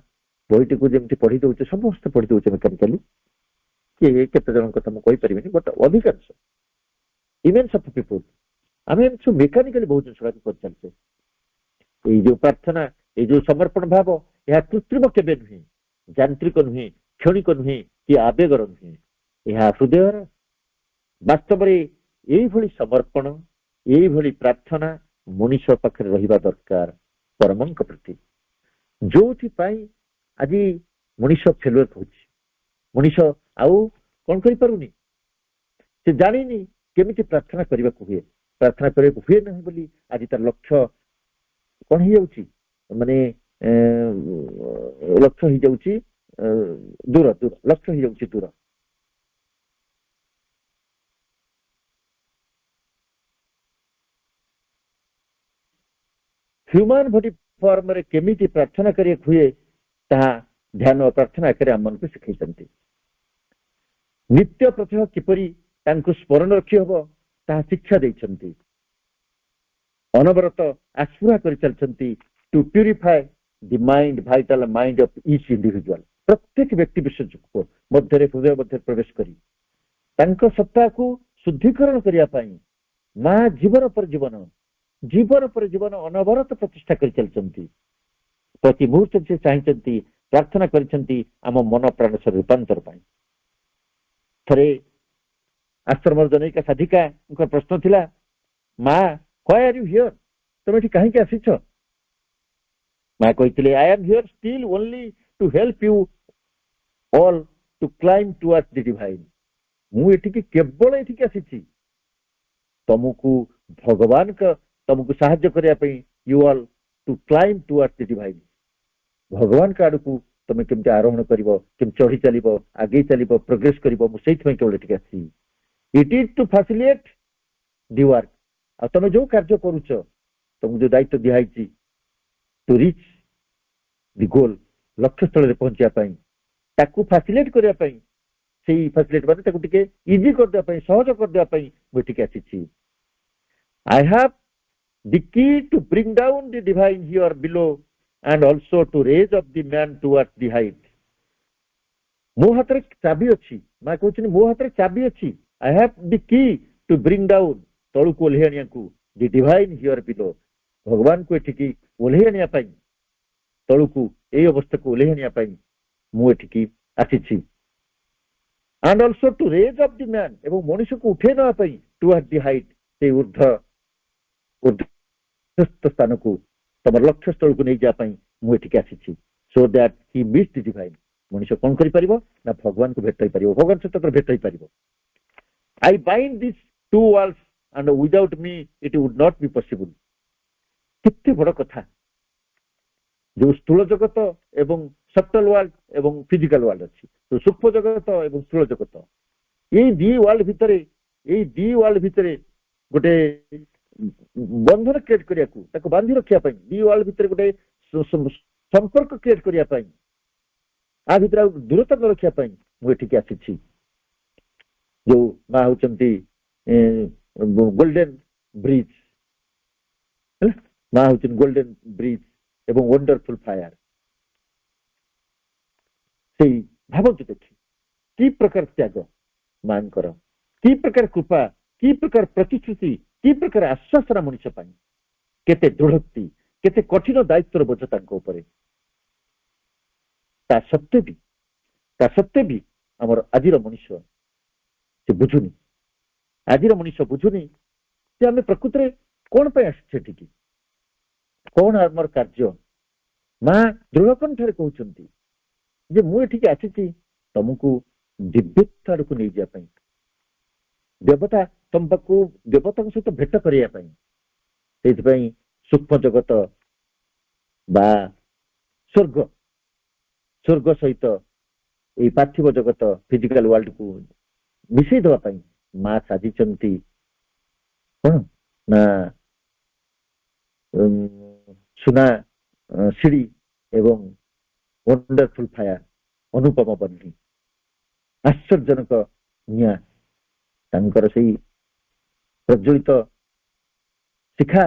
ବହିଟିକୁ ଯେମିତି ପଢି ଦଉଛେ, ସମସ୍ତେ ପଢି ଦଉଛେ ମେକାନିକାଲି। କିଏ କେତେ ଜଣଙ୍କ କଥା ମୁଁ କହିପାରିବିନି, ବଟ୍ ଅଧିକାଂଶ ଇଭେନ୍ସ ଅଫ୍ ପିପୁଲ ଆମେ ଏମିତି ସବୁ ମେକାନିକାଲି ବହୁତ ଜିନିଷ କରିଚାଲିଛେ। ଏଇ ଯୋଉ ପ୍ରାର୍ଥନା, ଏଇ ଯୋଉ ସମର୍ପଣ ଭାବ, ଏହା କୃତ୍ରିମ କେବେ ନୁହେଁ, ଯାନ୍ତ୍ରିକ ନୁହେଁ, କ୍ଷଣିକ ନୁହେଁ, କି ଆବେଗର ନୁହେଁ, ଏହା ହୃଦୟର। ବାସ୍ତବରେ ଏଇଭଳି ସମର୍ପଣ, ଏଇଭଳି ପ୍ରାର୍ଥନା ମଣିଷ ପାଖରେ ରହିବା ଦରକାର ପରମଙ୍କ ପ୍ରତି। ଯୋଉଥିପାଇଁ ଆଜି ମଣିଷ ଫେଲୁଅର ହଉଛି, ମଣିଷ ଆଉ କଣ କରିପାରୁନି, ସେ ଜାଣିନି କେମିତି ପ୍ରାର୍ଥନା କରିବାକୁ ହୁଏ। ପ୍ରାର୍ଥନା କରିବାକୁ ହୁଏ ନାହିଁ ବୋଲି ଆଜି ତାର ଲକ୍ଷ୍ୟ କଣ ହେଇଯାଉଛି, ମାନେ ଲକ୍ଷ୍ୟ ହେଇଯାଉଛି ଦୂର, ଲକ୍ଷ୍ୟ ହେଇଯାଉଛି ଦୂର। ହ୍ୟୁମାନ ବଡି ଫର୍ମରେ କେମିତି ପ୍ରାର୍ଥନା କରିବାକୁ ହୁଏ ତାହା ଧ୍ୟାନ ପ୍ରାର୍ଥନା ଆକାରରେ ଆମମାନଙ୍କୁ ଶିଖାଇଛନ୍ତି। ନିତ୍ୟ ପ୍ରତ୍ୟହ କିପରି ତାଙ୍କୁ ସ୍ମରଣ ରଖି ହବ ତାହା ଶିକ୍ଷା ଦେଇଛନ୍ତି। ଅନବରତ ଆସ୍ଫୁରା କରିଚାଲିଛନ୍ତି to purify the mind, vital mind of each individual. ପ୍ରତ୍ୟେକ ବ୍ୟକ୍ତି ବିଶେଷଙ୍କ ମଧ୍ୟରେ, ହୃଦୟ ମଧ୍ୟରେ ପ୍ରବେଶ କରି ତାଙ୍କ ସତ୍ତାକୁ ଶୁଦ୍ଧିକରଣ କରିବା ପାଇଁ ମା ଜୀବନ ପରେ ଜୀବନ, ଜୀବନ ପରେ ଜୀବନ ଅନବରତ ପ୍ରଚେଷ୍ଟା କରିଚାଲିଛନ୍ତି। ପ୍ରତି ମୁହୂର୍ତ୍ତରେ ସେ ଚାହିଁଛନ୍ତି, ପ୍ରାର୍ଥନା କରିଛନ୍ତି ଆମ ମନ ପ୍ରାଣ ରୂପାନ୍ତର ପାଇଁ। ଥରେ ଆଶ୍ରମର ଜନୈକା ସାଧିକାଙ୍କ ପ୍ରଶ୍ନ ଥିଲା, ମା ହ୍ୱାଇ ଆର୍ ୟୁ ହିୟର, ତମେ ଏଠି କାହିଁକି ଆସିଛ? ମା କହିଥିଲେ, I am here still only to help you all to climb toward the divine. ମୁଁ ଏଠିକି କେବଳ ଏଠିକି ଆସିଛି ତମକୁ ଭଗବାନଙ୍କ, ତମକୁ ସାହାଯ୍ୟ କରିବା ପାଇଁ, you all to climb toward the divine. ଭଗବାନଙ୍କ ଆଡକୁ ତମେ କେମିତି ଆରୋହଣ କରିବ, କେମିତି ଚଢି ଚାଲିବ, ଆଗେଇ ଚାଲିବ, ପ୍ରୋଗ୍ରେସ କରିବ, ମୁଁ ସେଇଥିପାଇଁ କେବଳ ଏଠିକି ଆସିଛି। It is to facilitate the work. ଆଉ ତମେ ଯୋଉ କାର୍ଯ୍ୟ କରୁଛ, ତମକୁ ଯୋଉ ଦାୟିତ୍ୱ ଦିଆହେଇଛି, ଟୁ ରିଚ୍ ଦି ଗୋଲ, ଲକ୍ଷ୍ୟସ୍ଥଳରେ ପହଞ୍ଚିବା ପାଇଁ, ତାକୁ ଫାସିଲିଟେଟ୍ କରିବା ପାଇଁ, ସେଇ ଫାସିଲିଟି ମାନେ ତାକୁ ଟିକେ ଇଜି କରିଦେବା ପାଇଁ, ସହଜ କରିଦେବା ପାଇଁ ମୁଁ ଏଠିକି ଆସିଛି। ଆଇ ହାଭ୍ ଦି କି two bring down the divine here below and also to raise up the man towards the height. ମୋ ହାତରେ ଚାବି ଅଛି, ମା କହୁଛନ୍ତି ମୋ ହାତରେ ଚାବି ଅଛି। I have the key to bring down, ତଳକୁ ଓହ୍ଲେଇ ଆଣିବାକୁ, the divine here below, ଭଗବାନଙ୍କୁ ଏଠିକି ଓହ୍ଲେଇ ଆଣିବା ପାଇଁ, ତଳକୁ ଏଇ ଅବସ୍ଥାକୁ ଓହ୍ଲେଇ ଆଣିବା ପାଇଁ ମୁଁ ଏଠିକି ଆସିଛି। and also to raise up the man, ଏବଂ ମଣିଷକୁ ଉଠେଇ ନେବା ପାଇଁ towards the height, ସେଇ ଉର୍ଦ୍ଧ୍ୱ ସ୍ଥାନକୁ, ତମର ଲକ୍ଷ୍ୟ ସ୍ଥଳକୁ ନେଇଯିବା ପାଇଁ ମୁଁ ଏଠିକି ଆସିଛି। So that he MITS the divine. ମଣିଷ କଣ କରିପାରିବ ନା ଭଗବାନଙ୍କୁ ଭେଟ ହେଇପାରିବ, ଭଗବାନ ସହିତ ଭେଟ ହେଇପାରିବ। I bind these two worlds and without me it would not be possible. କେତେ ବଡ କଥା, ଯୋଉ ସ୍ଥୂଳ ଜଗତ ଏବଂ ସଟଲ ୱାର୍ଲଡ ଏବଂ ଫିଜିକାଲ ୱାର୍ଲଡ ଅଛି, ଯୋଉ ସୂକ୍ଷ୍ମ ଜଗତ ଏବଂ ସ୍ଥୂଳ ଜଗତ, ଏଇ ଦି ୱାର୍ଲଡ ଭିତରେ ଗୋଟେ ବନ୍ଧନ କ୍ରିଏଟ କରିବାକୁ, ତାକୁ ବାନ୍ଧି ରଖିବା ପାଇଁ, ଦି ୱାର୍ଲଡ ଭିତରେ ଗୋଟେ ସମ୍ପର୍କ କ୍ରିଏଟ କରିବା ପାଇଁ, ଆ ଭିତରେ ଆଉ ଦୂରତା ନ ରଖିବା ପାଇଁ ମୁଁ ଏଠିକି ଆସିଛି। ଯୋଉ ମା ହଉଛନ୍ତି ଗୋଲ୍ଡେନ ବ୍ରିଜ, ହେଲା, ମା ହଉଛନ୍ତି ଗୋଲ୍ଡେନ ବ୍ରିଜ ଏବଂ ୱଣ୍ଡରଫୁଲ ଫାୟାର। ସେଇ ଭାବନ୍ତୁ ଦେଖି କି ପ୍ରକାର ତ୍ୟାଗ ମାଙ୍କର, କି ପ୍ରକାର କୃପା, କି ପ୍ରକାର ପ୍ରତିଶ୍ରୁତି, କି ପ୍ରକାର ଆଶ୍ୱାସନା ମଣିଷ ପାଇଁ, କେତେ ଦୃଢ଼ୋକ୍ତି, କେତେ କଠିନ ଦାୟିତ୍ୱର ବୋଝ ତାଙ୍କ ଉପରେ। ତା ସତ୍ତ୍ୱେ ବି ଆମର ଆଜିର ମଣିଷ ସେ ବୁଝୁନି, ଆଜିର ମଣିଷ ବୁଝୁନି ଯେ ଆମେ ପ୍ରକୃତରେ କଣ ପାଇଁ ଆସିଛେ ଏଠିକି, କଣ ଆମର କାର୍ଯ୍ୟ। ମା ଦୃଢ଼କଣ୍ଠରେ କହୁଛନ୍ତି ଯେ ମୁଁ ଏଠିକି ଆସିଛି ତମକୁ ଦିବ୍ୟତ୍ୱ ଆଡକୁ ନେଇଯିବା ପାଇଁ, ଦେବତାଙ୍କ ସହିତ ଭେଟ କରିବା ପାଇଁ। ସେଇଥିପାଇଁ ସୂକ୍ଷ୍ମ ଜଗତ ବା ସ୍ୱର୍ଗ ସହିତ ଏଇ ପାର୍ଥିବ ଜଗତ ଫିଜିକାଲ ୱାର୍ଲଡକୁ ମିଶେଇ ଦେବା ପାଇଁ ମା ସାଜିଛନ୍ତି କଣ ନା ସୁନା ସିଡି ଏବଂ ୱଣ୍ଡରଫୁଲ ଫାୟାର, ଅନୁପମ ବହ୍ନି, ଆଶ୍ଚର୍ଯ୍ୟଜନକ ନିଆଁ, ତାଙ୍କର ସେଇ ପ୍ରଜ୍ୱଳିତ ଶିଖା,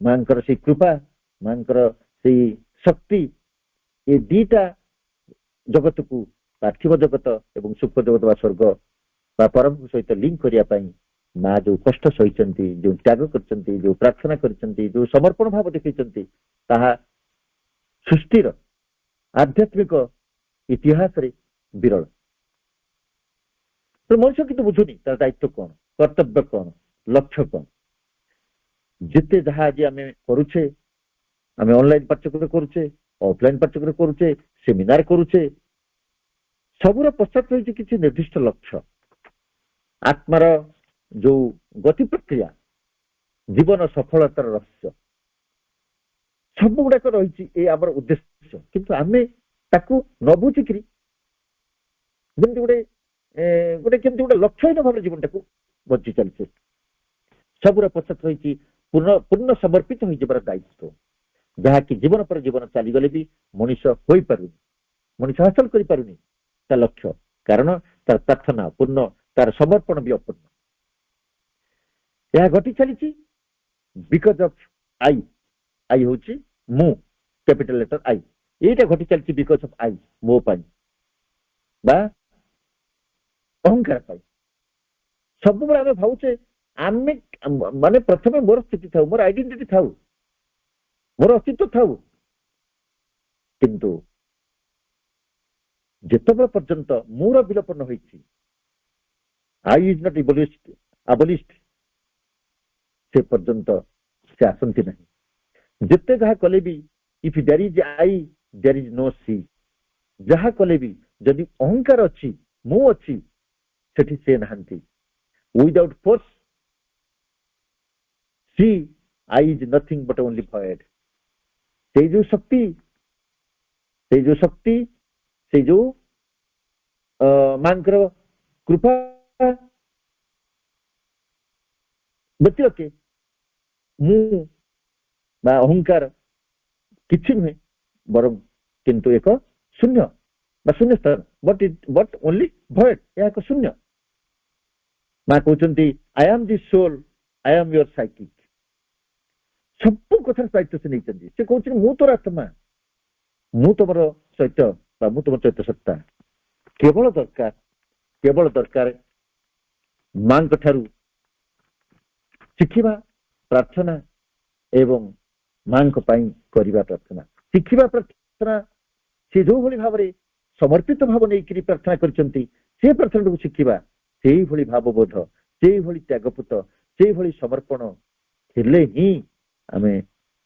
ମାଙ୍କର ସେଇ କୃପା, ମାଙ୍କର ସେଇ ଶକ୍ତି, ଏ ଦିଟା ଜଗତକୁ, ପାର୍ଥିବ ଜଗତ ଏବଂ ସୂକ୍ଷ୍ମ ଜଗତ ବା ସ୍ୱର୍ଗ ବା ପରମଙ୍କ ସହିତ ଲିଙ୍କ କରିବା ପାଇଁ ମା ଯୋଉ କଷ୍ଟ ସହିଛନ୍ତି, ଯୋଉ ତ୍ୟାଗ କରିଛନ୍ତି, ଯୋଉ ପ୍ରାର୍ଥନା କରିଛନ୍ତି, ଯୋଉ ସମର୍ପଣ ଭାବ ଦେଖେଇଛନ୍ତି, ତାହା ସୃଷ୍ଟିର ଆଧ୍ୟାତ୍ମିକ ଇତିହାସରେ ବିରଳ। ମଣିଷ କିନ୍ତୁ ବୁଝୁନି ତାର ଦାୟିତ୍ୱ କଣ, କର୍ତ୍ତବ୍ୟ କଣ, ଲକ୍ଷ୍ୟ କଣ। ଯେତେ ଯାହା ଆଜି ଆମେ କରୁଛେ, ଆମେ ଅନଲାଇନ ପାଠ୍ୟକ୍ରମ କରୁଛେ, ଅଫଲାଇନ ପାଠ୍ୟକ୍ରମ କରୁଛେ, ସେମିନାର କରୁଛେ, ସବୁର ପଶ୍ଚାତ ରହିଛି କିଛି ନିର୍ଦ୍ଦିଷ୍ଟ ଲକ୍ଷ୍ୟ। ଆତ୍ମାର ଯୋଉ ଗତି ପ୍ରକ୍ରିୟା, ଜୀବନ ସଫଳତାର ରହସ୍ୟ, ସବୁ ଗୁଡାକ ରହିଛି ଏଇ ଆମର ଉଦ୍ଦେଶ୍ୟ। କିନ୍ତୁ ଆମେ ତାକୁ ନ ବୁଝିକିରି ଯେମିତି କେମିତି ଗୋଟେ ଲକ୍ଷ୍ୟହୀନ ଭାବରେ ଜୀବନଟାକୁ ବଞ୍ଚି ଚାଲିଛେ। ସବୁର ପଶ୍ଚାତ ରହିଛି ପୂର୍ଣ୍ଣ ସମର୍ପିତ ହୋଇଯିବାର ଦାୟିତ୍ୱ, ଯାହାକି ଜୀବନ ପରେ ଜୀବନ ଚାଲିଗଲେ ବି ମଣିଷ ହୋଇପାରୁନି, ମଣିଷ ହାସଲ କରିପାରୁନି ତା ଲକ୍ଷ୍ୟ, କାରଣ ତାର ପ୍ରାର୍ଥନା ପୂର୍ଣ୍ଣ, ତାର ସମର୍ପଣ ବି ଅପୂର୍ଣ୍ଣ। ଏହା ଘଟି ଚାଲିଛି ବିକଜ ଅଫ ଆଇ ହଉଛି ମୁଁ, କ୍ୟାପିଟାଲ ଲେଟର ଆଇ, ଏଇଟା ଘଟି ଚାଲିଛି ବିକଜ ଅଫ ଆଇ, ମୋ ପାଇଁ ବା ଅହଙ୍କାର ପାଇଁ। ସବୁବେଳେ ଆମେ ଭାବୁଛେ ଆମେ ମାନେ ପ୍ରଥମେ ମୋର ସ୍ଥିତି ଥାଉ, ମୋର ଆଇଡେଣ୍ଟିଟି ଥାଉ, ମୋର ଅସ୍ତିତ୍ୱ ଥାଉ, କିନ୍ତୁ ଯେତେବେଳେ ପର୍ଯ୍ୟନ୍ତ ମୋର ବିଲୋପ ନ ହୋଇଛି, ଆଇ ଇଜ ନଟ୍ ଆବଲିଷ୍ଟ, ସେ ପର୍ଯ୍ୟନ୍ତ ସେ ଆସନ୍ତି ନାହିଁ। ଯେତେ ଯାହା କଲେ ବି if there is I there is no she, ଯାହା କଲେ ବି ଯଦି ଅହଙ୍କାର ଅଛି, ମୁଁ ଅଛି, ସେଠି ସେ ନାହାନ୍ତି। Without force C I is Nothing but only void. ସେଇ ଯୋଉ ଶକ୍ତି, ସେଇ ଯୋଉ ମାଙ୍କର କୃପା ବ୍ୟତୀତ ମୁଁ ବା ଅହଙ୍କାର କିଛି ନୁହେଁ, ବରଂ କିନ୍ତୁ ଏକ ଶୂନ୍ୟ ବା ଶୂନ୍ୟ ସ୍ଥାନ, ବଟ୍ ଓନ୍ଲି ଭଏଡ୍, ଏହା ଏକ ଶୂନ୍ୟ। ମା କହୁଛନ୍ତି I am the soul, I am your psychic. ସବୁ କଥାର ଦାୟିତ୍ୱ ସେ ନେଇଛନ୍ତି। ସେ କହୁଛନ୍ତି ମୁଁ ତୋର ଆତ୍ମା, ମୁଁ ତମର ଚୈତ୍ୟ ବା ମୁଁ ତମର ଚୈତ୍ୟ ସତ୍ତା। କେବଳ ଦରକାର ମାଙ୍କ ଠାରୁ ଶିଖିବା, ପ୍ରାର୍ଥନା ଏବଂ ମାଙ୍କ ପାଇଁ କରିବା ପ୍ରାର୍ଥନା। ଶିଖିବା ପ୍ରାର୍ଥନା, ସେ ଯୋଉଭଳି ଭାବରେ ସମର୍ପିତ ଭାବ ନେଇକରି ପ୍ରାର୍ଥନା କରିଛନ୍ତି, ସେ ପ୍ରାର୍ଥନାକୁ ଶିଖିବା, ସେଇଭଳି ଭାବବୋଧ, ସେଇଭଳି ତ୍ୟାଗପୂତ, ସେଇଭଳି ସମର୍ପଣ ହେଲେ ହିଁ ଆମେ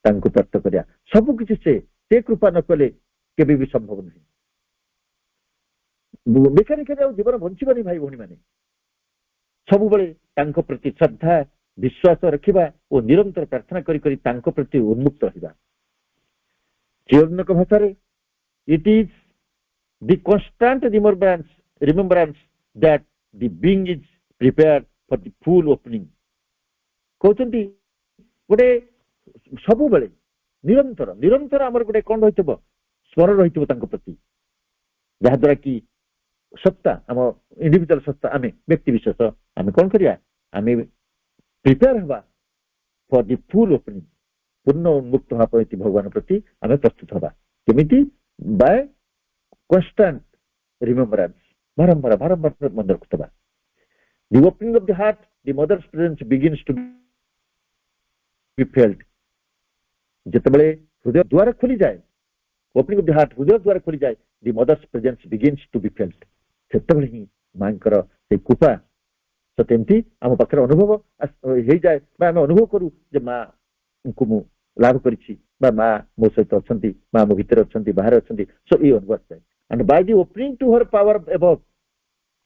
ତାଙ୍କୁ ପ୍ରାପ୍ତ କରିବା। ସବୁ କିଛି ସେ କୃପା ନ କଲେ କେବେ ବି ସମ୍ଭବ ନୁହେଁ। ବେକାରୀ ଆଉ ଜୀବନ ବଞ୍ଚିବନି ଭାଇ ଭଉଣୀ ମାନେ। ସବୁବେଳେ ତାଙ୍କ ପ୍ରତି ଶ୍ରଦ୍ଧା ବିଶ୍ୱାସ ରଖିବା ଓ ନିରନ୍ତର ପ୍ରାର୍ଥନା କରି କରି ତାଙ୍କ ପ୍ରତି ଉନ୍ମୁକ୍ତ ରହିବା। ଜୀବନକ ଭାଷାରେ it is the constant remembrance that the being is prepared for the full opening। କହୁଛନ୍ତି ଗୋଟେ ସବୁବେଳେ ନିରନ୍ତର ନିରନ୍ତର ଆମର ଗୋଟେ କଣ ରହିଥିବ, ସ୍ମରଣ ରହିଥିବ ତାଙ୍କ ପ୍ରତି, ଯାହାଦ୍ୱାରା କି ସତ୍ତା ଆମ ଇଣ୍ଡିଭିଜୁଆଲ ସତ୍ତା ଆମେ ବ୍ୟକ୍ତି ବିଶେଷ ଆମେ କଣ କରିବା, ଆମେ ପ୍ରିପେୟାର ହେବା ଫର ଦି ଫୁଲ ଓପନିଂ, ପୂର୍ଣ୍ଣ ଉନ୍ମୁକ୍ତ ହେବା ପାଇଁ ଭଗବାନ ପ୍ରତି ଆମେ ପ୍ରସ୍ତୁତ ହେବା। କେମିତି? ବାୟ କନଷ୍ଟାଣ୍ଟ ରିମେମ୍ବରାନ୍ସ, ବାରମ୍ବାର ବାରମ୍ବାର ମନେ ରଖୁଥିବା। The opening of the heart, the mother's presence begins to be felt. ଯେତେବେଳେ ହୃଦୟ ଦ୍ୱାର ଖୋଲିଯାଏ, ଓପନିଂ ଅଫ ଦି ହାର୍ଟ, ହୃଦୟ ଦ୍ୱାର ଖୋଲିଯାଏ, the mother's presence begins to be felt. ସେତେବେଳେ ହିଁ ମାଙ୍କର ସେଇ କୃପା ସତେ ଏମିତି ଆମ ପାଖରେ ଅନୁଭବ ହେଇଯାଏ, ବା ଆମେ ଅନୁଭବ କରୁ ଯେ ମାଙ୍କୁ ମୁଁ ଲାଭ କରିଛି, ବା ମା ମୋ ସହିତ ଅଛନ୍ତି, ମା ମୋ ଭିତରେ ଅଛନ୍ତି, ବାହାରେ ଅଛନ୍ତି। ସୋ ଏଇ ଅନୁଭବ ଥାଏ। And by the opening to her power above,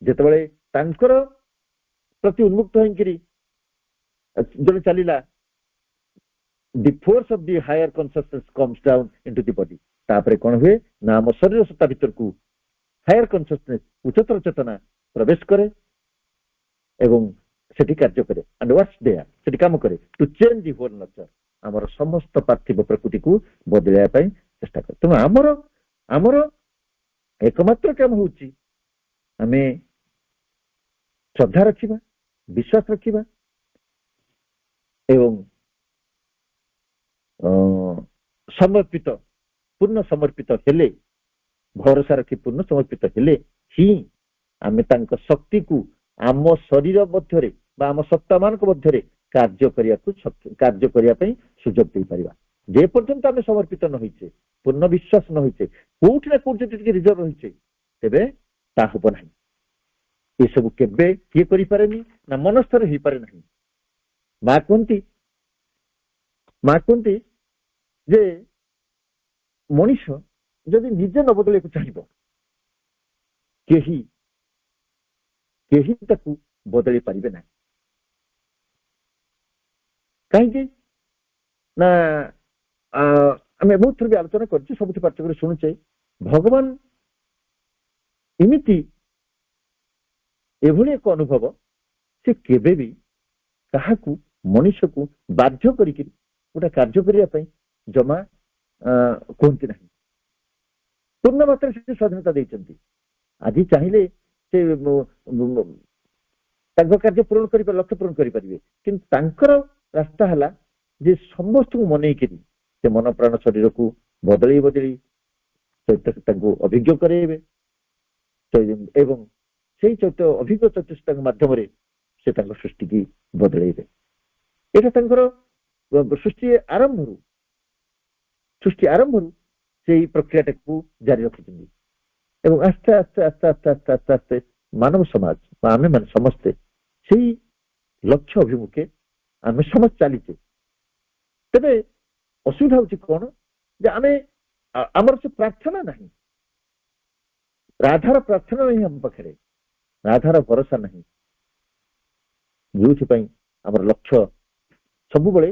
ଯେତେବେଳେ ତାଙ୍କର ପ୍ରତି ଉନ୍ମୁକ୍ତ ହେଇକିରି ଜଣେ ଚାଲିଲା, the force of the higher consciousness comes down into the body. ତାପରେ କଣ ହୁଏ ନା ଆମ ଶରୀର ସତ୍ତା ଭିତରକୁ ହାୟର କନସିୟସନେସ୍, ଉଚ୍ଚତର ଚେତନା ପ୍ରବେଶ କରେ ଏବଂ ସେଠି କାର୍ଯ୍ୟ କରେ। ଆଣ୍ଡ ୱାଟ୍ସ ଦେୟାର, ସେଠି କାମ କରେ to change the whole nature, ଆମର ସମସ୍ତ ପାର୍ଥିବ ପ୍ରକୃତିକୁ ବଦଳାଇବା ପାଇଁ ଚେଷ୍ଟା କରେ। ତେଣୁ ଆମର ଏକମାତ୍ର କାମ ହଉଛି ଆମେ ଶ୍ରଦ୍ଧା ରଖିବା, ବିଶ୍ୱାସ ରଖିବା ଏବଂ ସମର୍ପିତ, ପୂର୍ଣ୍ଣ ସମର୍ପିତ ହେଲେ, ଭରସା ରଖି ପୂର୍ଣ୍ଣ ସମର୍ପିତ ହେଲେ ହିଁ ଆମେ ତାଙ୍କ ଶକ୍ତିକୁ ଆମ ଶରୀର ମଧ୍ୟରେ ବା ଆମ ସତ୍ତା ମାନଙ୍କ ମଧ୍ୟରେ କାର୍ଯ୍ୟ କରିବା ପାଇଁ ସୁଯୋଗ ଦେଇପାରିବା। ଯେ ପର୍ଯ୍ୟନ୍ତ ଆମେ ସମର୍ପିତ ନ ହେଇଛେ, ପୂର୍ଣ୍ଣ ବିଶ୍ୱାସ ନ ହେଇଛେ, କୋଉଠି ନା କୋଉଠି ଯଦି ଟିକେ ରିଜର୍ଭ ରହିଛେ, ତେବେ ତା ହବ ନାହିଁ। ଏସବୁ କେବେ କିଏ କରିପାରେନି ନା ମନସ୍ଥରେ ହେଇପାରେ ନାହିଁ। ମା କୁହନ୍ତି ଯେ ମଣିଷ ଯଦି ନିଜେ ନ ବଦଳିବାକୁ ଚାହିଁବ, କେହି ତାକୁ ବଦଳେଇ ପାରିବେ ନାହିଁ। କାହିଁକି ନା ଆମେ ବହୁତ ଥର ବି ଆଲୋଚନା କରିଛୁ, ସବୁଠି ପାଠ୍ୟକ୍ରମରେ ଶୁଣୁଛେ, ଭଗବାନ ଏମିତି ଏଭଳି ଏକ ଅନୁଭବ, ସେ କେବେ ବି କାହାକୁ, ମଣିଷକୁ ବାଧ୍ୟ କରିକି ଗୋଟେ କାର୍ଯ୍ୟ କରିବା ପାଇଁ ଜମା କୁହନ୍ତି ନାହିଁ। ପୂର୍ଣ୍ଣ ମାତ୍ରାରେ ସେ ସ୍ୱାଧୀନତା ଦେଇଛନ୍ତି। ଆଜି ଚାହିଁଲେ ସେ ତାଙ୍କ କାର୍ଯ୍ୟ ପୂରଣ କରିପାରିବେ, ଲକ୍ଷ୍ୟ ପୂରଣ କରିପାରିବେ, କିନ୍ତୁ ତାଙ୍କର ରାସ୍ତା ହେଲା ଯେ ସମସ୍ତଙ୍କୁ ମନେଇକିରି ସେ ମନ ପ୍ରାଣ ଶରୀରକୁ ବଦଳେଇ ତାଙ୍କୁ ଅଭିଜ୍ଞ କରାଇବେ ଏବଂ ସେଇ ଅଭିଜ୍ଞ ଚତୁଷ୍ଟାଙ୍କ ମାଧ୍ୟମରେ ସେ ତାଙ୍କ ସୃଷ୍ଟିକି ବଦଳେଇବେ। ଏଇଟା ତାଙ୍କର ସୃଷ୍ଟି ଆରମ୍ଭରୁ ସେଇ ପ୍ରକ୍ରିୟାଟାକୁ ଜାରି ରଖିଛନ୍ତି ଏବଂ ଆସ୍ତେ ଆସ୍ତେ ଆସ୍ତେ ଆସ୍ତେ ଆସ୍ତେ ଆସ୍ତେ ଆସ୍ତେ ମାନବ ସମାଜ ବା ଆମେ ମାନେ ସମସ୍ତେ ସେଇ ଲକ୍ଷ୍ୟ ଅଭିମୁଖେ ଆମେ ସମସ୍ତେ ଚାଲିଛେ। ତେବେ ଅସୁବିଧା ହଉଛି କଣ, ଯେ ଆମର ସେ ପ୍ରାର୍ଥନା ନାହିଁ, ରାଧାର ପ୍ରାର୍ଥନା ନାହିଁ ଆମ ପାଖରେ, ରାଧାର ଭରସା ନାହିଁ, ଯୋଉଥିପାଇଁ ଆମର ଲକ୍ଷ୍ୟ ସବୁବେଳେ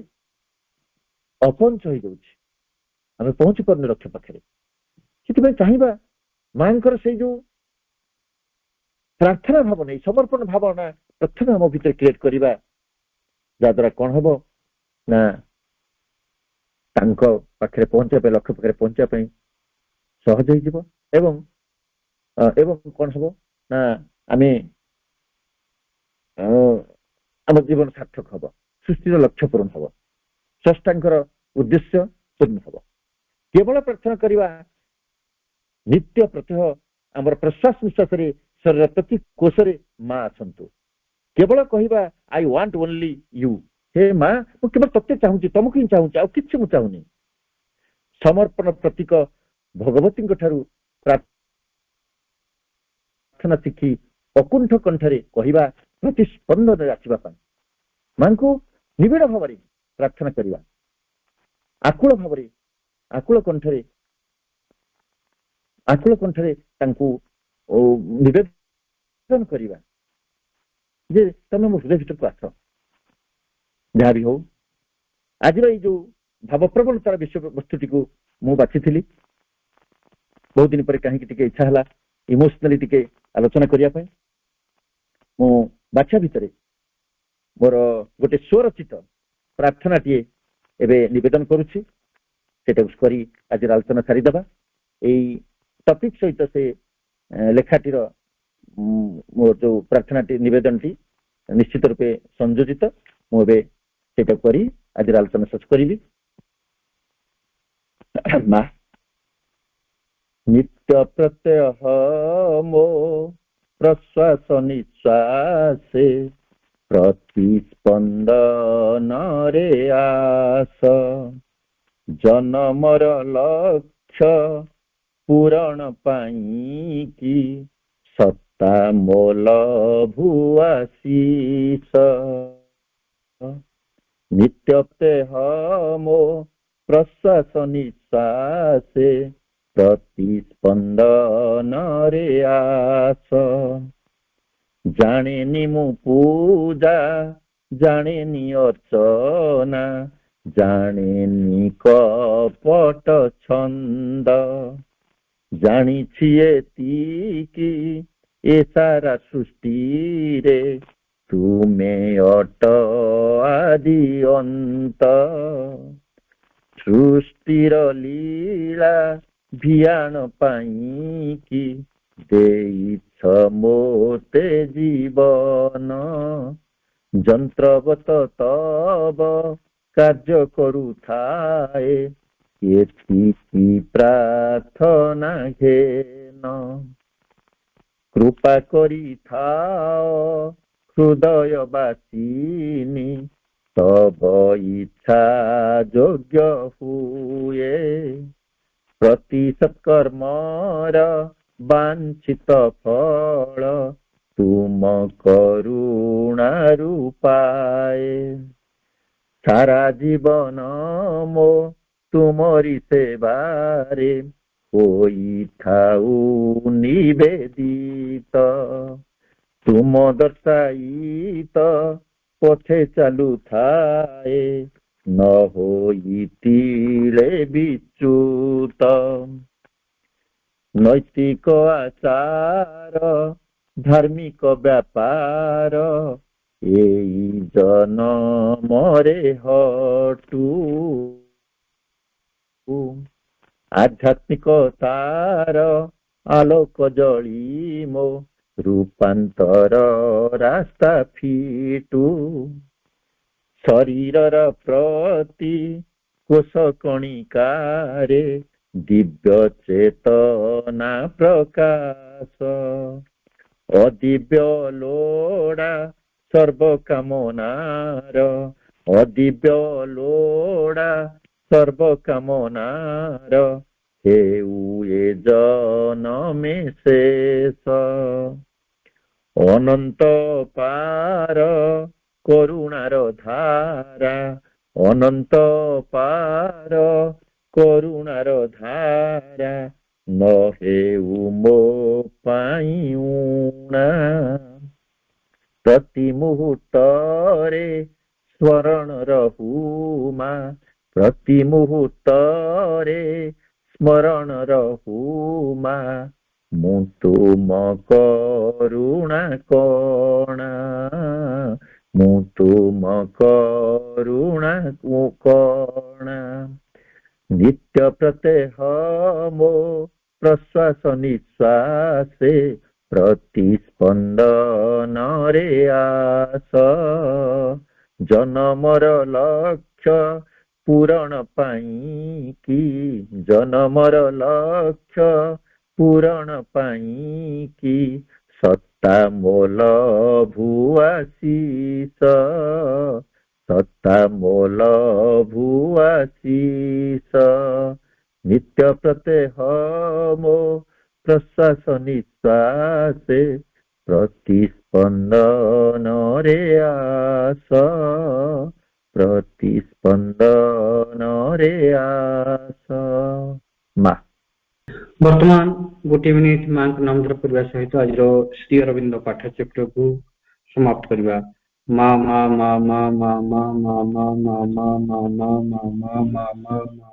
ଅପହଞ୍ଚ ହେଇଯାଉଛି, ଆମେ ପହଞ୍ଚି ପାରୁନି ଲକ୍ଷ୍ୟ ପାଖରେ। ସେଥିପାଇଁ ଚାହିଁବା ମାଙ୍କର ସେଇ ଯୋଉ ପ୍ରାର୍ଥନା ଭାବ ନେଇ, ସମର୍ପଣ ଭାବନା ପ୍ରଥମେ ଆମ ଭିତରେ କ୍ରିଏଟ କରିବା, ଯାହାଦ୍ୱାରା କଣ ହବ ନା ତାଙ୍କ ପାଖରେ ପହଞ୍ଚିବା ପାଇଁ, ଲକ୍ଷ୍ୟ ପାଖରେ ପହଞ୍ଚିବା ପାଇଁ ସହଜ ହେଇଯିବ ଏବଂ କଣ ହବ ନା ଆମେ ଆମ ଜୀବନ ସାର୍ଥକ ହବ, ସୃଷ୍ଟିର ଲକ୍ଷ୍ୟ ପୂରଣ ହବ, ସ୍ରଷ୍ଟାଙ୍କର ଉଦ୍ଦେଶ୍ୟ ପୂର୍ଣ୍ଣ ହବ। କେବଳ ପ୍ରାର୍ଥନା କରିବା ନିତ୍ୟ ପ୍ରତ୍ୟହ ଆମର ପ୍ରଶ୍ୱାସ ନିଶ୍ୱାସରେ, ଶରୀର ପ୍ରତି କୋଷରେ ମା ଆସନ୍ତୁ। କେବଳ କହିବା ଆଇ ୱାଣ୍ଟ ଓନ୍ଲି ୟୁ, ହେ ମା ମୁଁ କେବଳ ତତେ ଚାହୁଁଛି, ତମକୁ ହିଁ ଚାହୁଁଛି, ଆଉ କିଛି ମୁଁ ଚାହୁଁନି। ସମର୍ପଣ ପ୍ରତୀକ ଭଗବତୀଙ୍କ ଠାରୁ ପ୍ରାର୍ଥନା ଶିଖି ଅକୁଣ୍ଠ କଣ୍ଠରେ କହିବା, ପ୍ରତିସ୍ପନ୍ଦନରେ ଆସିବା ପାଇଁ ମାଙ୍କୁ ନିବିଡ଼ ଭାବରେ ପ୍ରାର୍ଥନା କରିବା, ଆକୁଳ ଭାବରେ ଆକୁଳ କଣ୍ଠରେ ତାଙ୍କୁ ନିବେଦନ କରିବା ଯେ ତମେ ମୋ ହୃଦୟ ଭିତରକୁ ଆସ। ଯାହା ବି ହଉ ଆଜିର ଏଇ ଯୋଉ ଭାବପ୍ରବଣତାର ବିଷୟବସ୍ତୁଟିକୁ ମୁଁ ବାଛିଥିଲି। ବହୁତ ଦିନ ପରେ କାହିଁକି ଟିକେ ଇଚ୍ଛା ହେଲା ଇମୋସନାଲି ଟିକେ ଆଲୋଚନା କରିବା ପାଇଁ। ମୁଁ ବାଛା ଭିତରେ ମୋର ଗୋଟେ ସ୍ୱରଚିତ ପ୍ରାର୍ଥନାଟିଏ ଏବେ ନିବେଦନ କରୁଛି। ସେଟାକୁ କରି ଆଜିର ଆଲୋଚନା ସାରିଦେବା। ଏଇ ଟପିକ ସହିତ ସେ ଲେଖାଟିର ମୋର ଯୋଉ ପ୍ରାର୍ଥନାଟି ନିବେଦନଟି ନିଶ୍ଚିତ ରୂପେ ସଂଯୋଜିତ। ମୁଁ ଏବେ ସେଇଟା କରି ଆଜିର ଆଲୋଚନା ଶେଷ କରିବି। ମା ନିତ୍ୟ ପ୍ରତ୍ୟହ ମୋ ପ୍ରଶ୍ୱାସ ନିଶ୍ୱାସେ ପ୍ରତିସ୍ପନ୍ଦନରେ ଆସ ଜନମର ଲକ୍ଷ୍ୟ ପୂରଣ ପାଇଁକି ସତ୍ତା ମୋଲ ଭୁଆଶିଷ ନିତ୍ୟପ୍ତେହ ମୋ ପ୍ରଶ୍ୱାସ ନିଶ୍ୱାସେ ପ୍ରତିସ୍ପନ୍ଦନରେ ଆସ ଜାଣେନି ମୁଁ ପୂଜା ଜାଣେନି ଅର୍ଚ୍ଚନା ଜାଣେନି କପଟ ଛନ୍ଦ ଜାଣିଛି ଏତିକି ଏ ସାରା ସୃଷ୍ଟିରେ ତୁମେ ଅଟ ଆଦି ଅନ୍ତ ସୃଷ୍ଟିର ଲୀଳା ଭିଆଣ ପାଇଁକି ଦେଇଛ ମୋତେ ଜୀବନ ଯନ୍ତ୍ରବତ ତବ କାର୍ଯ୍ୟ କରୁଥାଏ ଏତିକି ପ୍ରାର୍ଥନା ଘେନ କୃପା କରିଥାଅ ହୃଦୟ ବାସିନୀ ତବ ଇଚ୍ଛା ଯୋଗ୍ୟ ହୁଏ ପ୍ରତି ସତ୍କର୍ମର ବାଞ୍ଛିତ ଫଳ ତୁମ କରୁଣାରୁ ପାଏ ସାରା ଜୀବନ ମୋ ତୁମରି ସେବାରେ ହୋଇଥାଉ ନିବେଦିତ ତୁମ ଦର୍ଶାଇତ ପଛେ ଚାଲୁଥାଏ ନ ହୋଇ ତିଳେ ବିଚ୍ୟୁତ ନୈତିକ ଆଚାର ଧାର୍ମିକ ବ୍ୟାପାର ଏଇ ଜନମରେ ହଟୁ ଆଧ୍ୟାତ୍ମିକତାର ଆଲୋକ ଜଳି ମୋ ରୂପାନ୍ତର ରାସ୍ତା ଫିଟୁ ଶରୀରର ପ୍ରତି କୋଷ କଣିକାରେ ଦିବ୍ୟ ଚେତନା ପ୍ରକାଶ ଅଦିବ୍ୟ ଲୋଡ଼ା ସର୍ବକାମନାର ଅଦିବ୍ୟ ଲୋଡ଼ା ସର୍ବକାମନାର ହେଉ ଏ ଜନମେ ଶେଷ ଅନନ୍ତ ପାର କରୁଣାର ଧାରା ଅନନ୍ତ ପାର କରୁଣାର ଧାରା ନ ହେଉ ମୋ ପାଇଁ ଊଣା ପ୍ରତି ମୁହୂର୍ତ୍ତରେ ସ୍ମରଣ ରହୁମା ପ୍ରତି ମୁହୂର୍ତ୍ତରେ ସ୍ମରଣ ରହୁମା ମୁଁ ତୁମ କରୁଣା କଣା ମୁଁ ତୁମ କରୁଣା କଣା ନିତ୍ୟ ପ୍ରତ୍ୟହ ମୋ ପ୍ରଶ୍ୱାସ ନିଶ୍ୱାସେ ପ୍ରତିସ୍ପନ୍ଦନରେ ଆସ ଜନମର ଲକ୍ଷ୍ୟ ପୂରଣ ପାଇଁକି ଜନମର ଲକ୍ଷ୍ୟ ପୂରଣ ପାଇଁକି ସତ୍ତା ମୋଲ ଭୁଆଶିଷ ସତ୍ତା ମୋଲ ଭୁଆଶିଷ ନିତ୍ୟ ପ୍ରତ୍ୟହ ମୋ ପ୍ରଶ୍ୱାସ ନିଶ୍ୱାସେ ପ୍ରତିସ୍ପନ୍ଦନରେ ଆସ ପ୍ରତିସ୍ପନ୍ଦନରେ ଆସ ମା ବର୍ତ୍ତମାନ ଗୋଟିଏ ମିନିଟ ମାଙ୍କ ନାମ ଧର କରିବା ସହିତ ଆଜିର ଶ୍ରୀ ଅରବିନ୍ଦ ପାଠଚକ୍ରକୁ ସମାପ୍ତ କରିବା। ମା ମା ମା ମା ମା ମା ମା ମା ମା ମା ମା ମା ମା ମା ମା ମା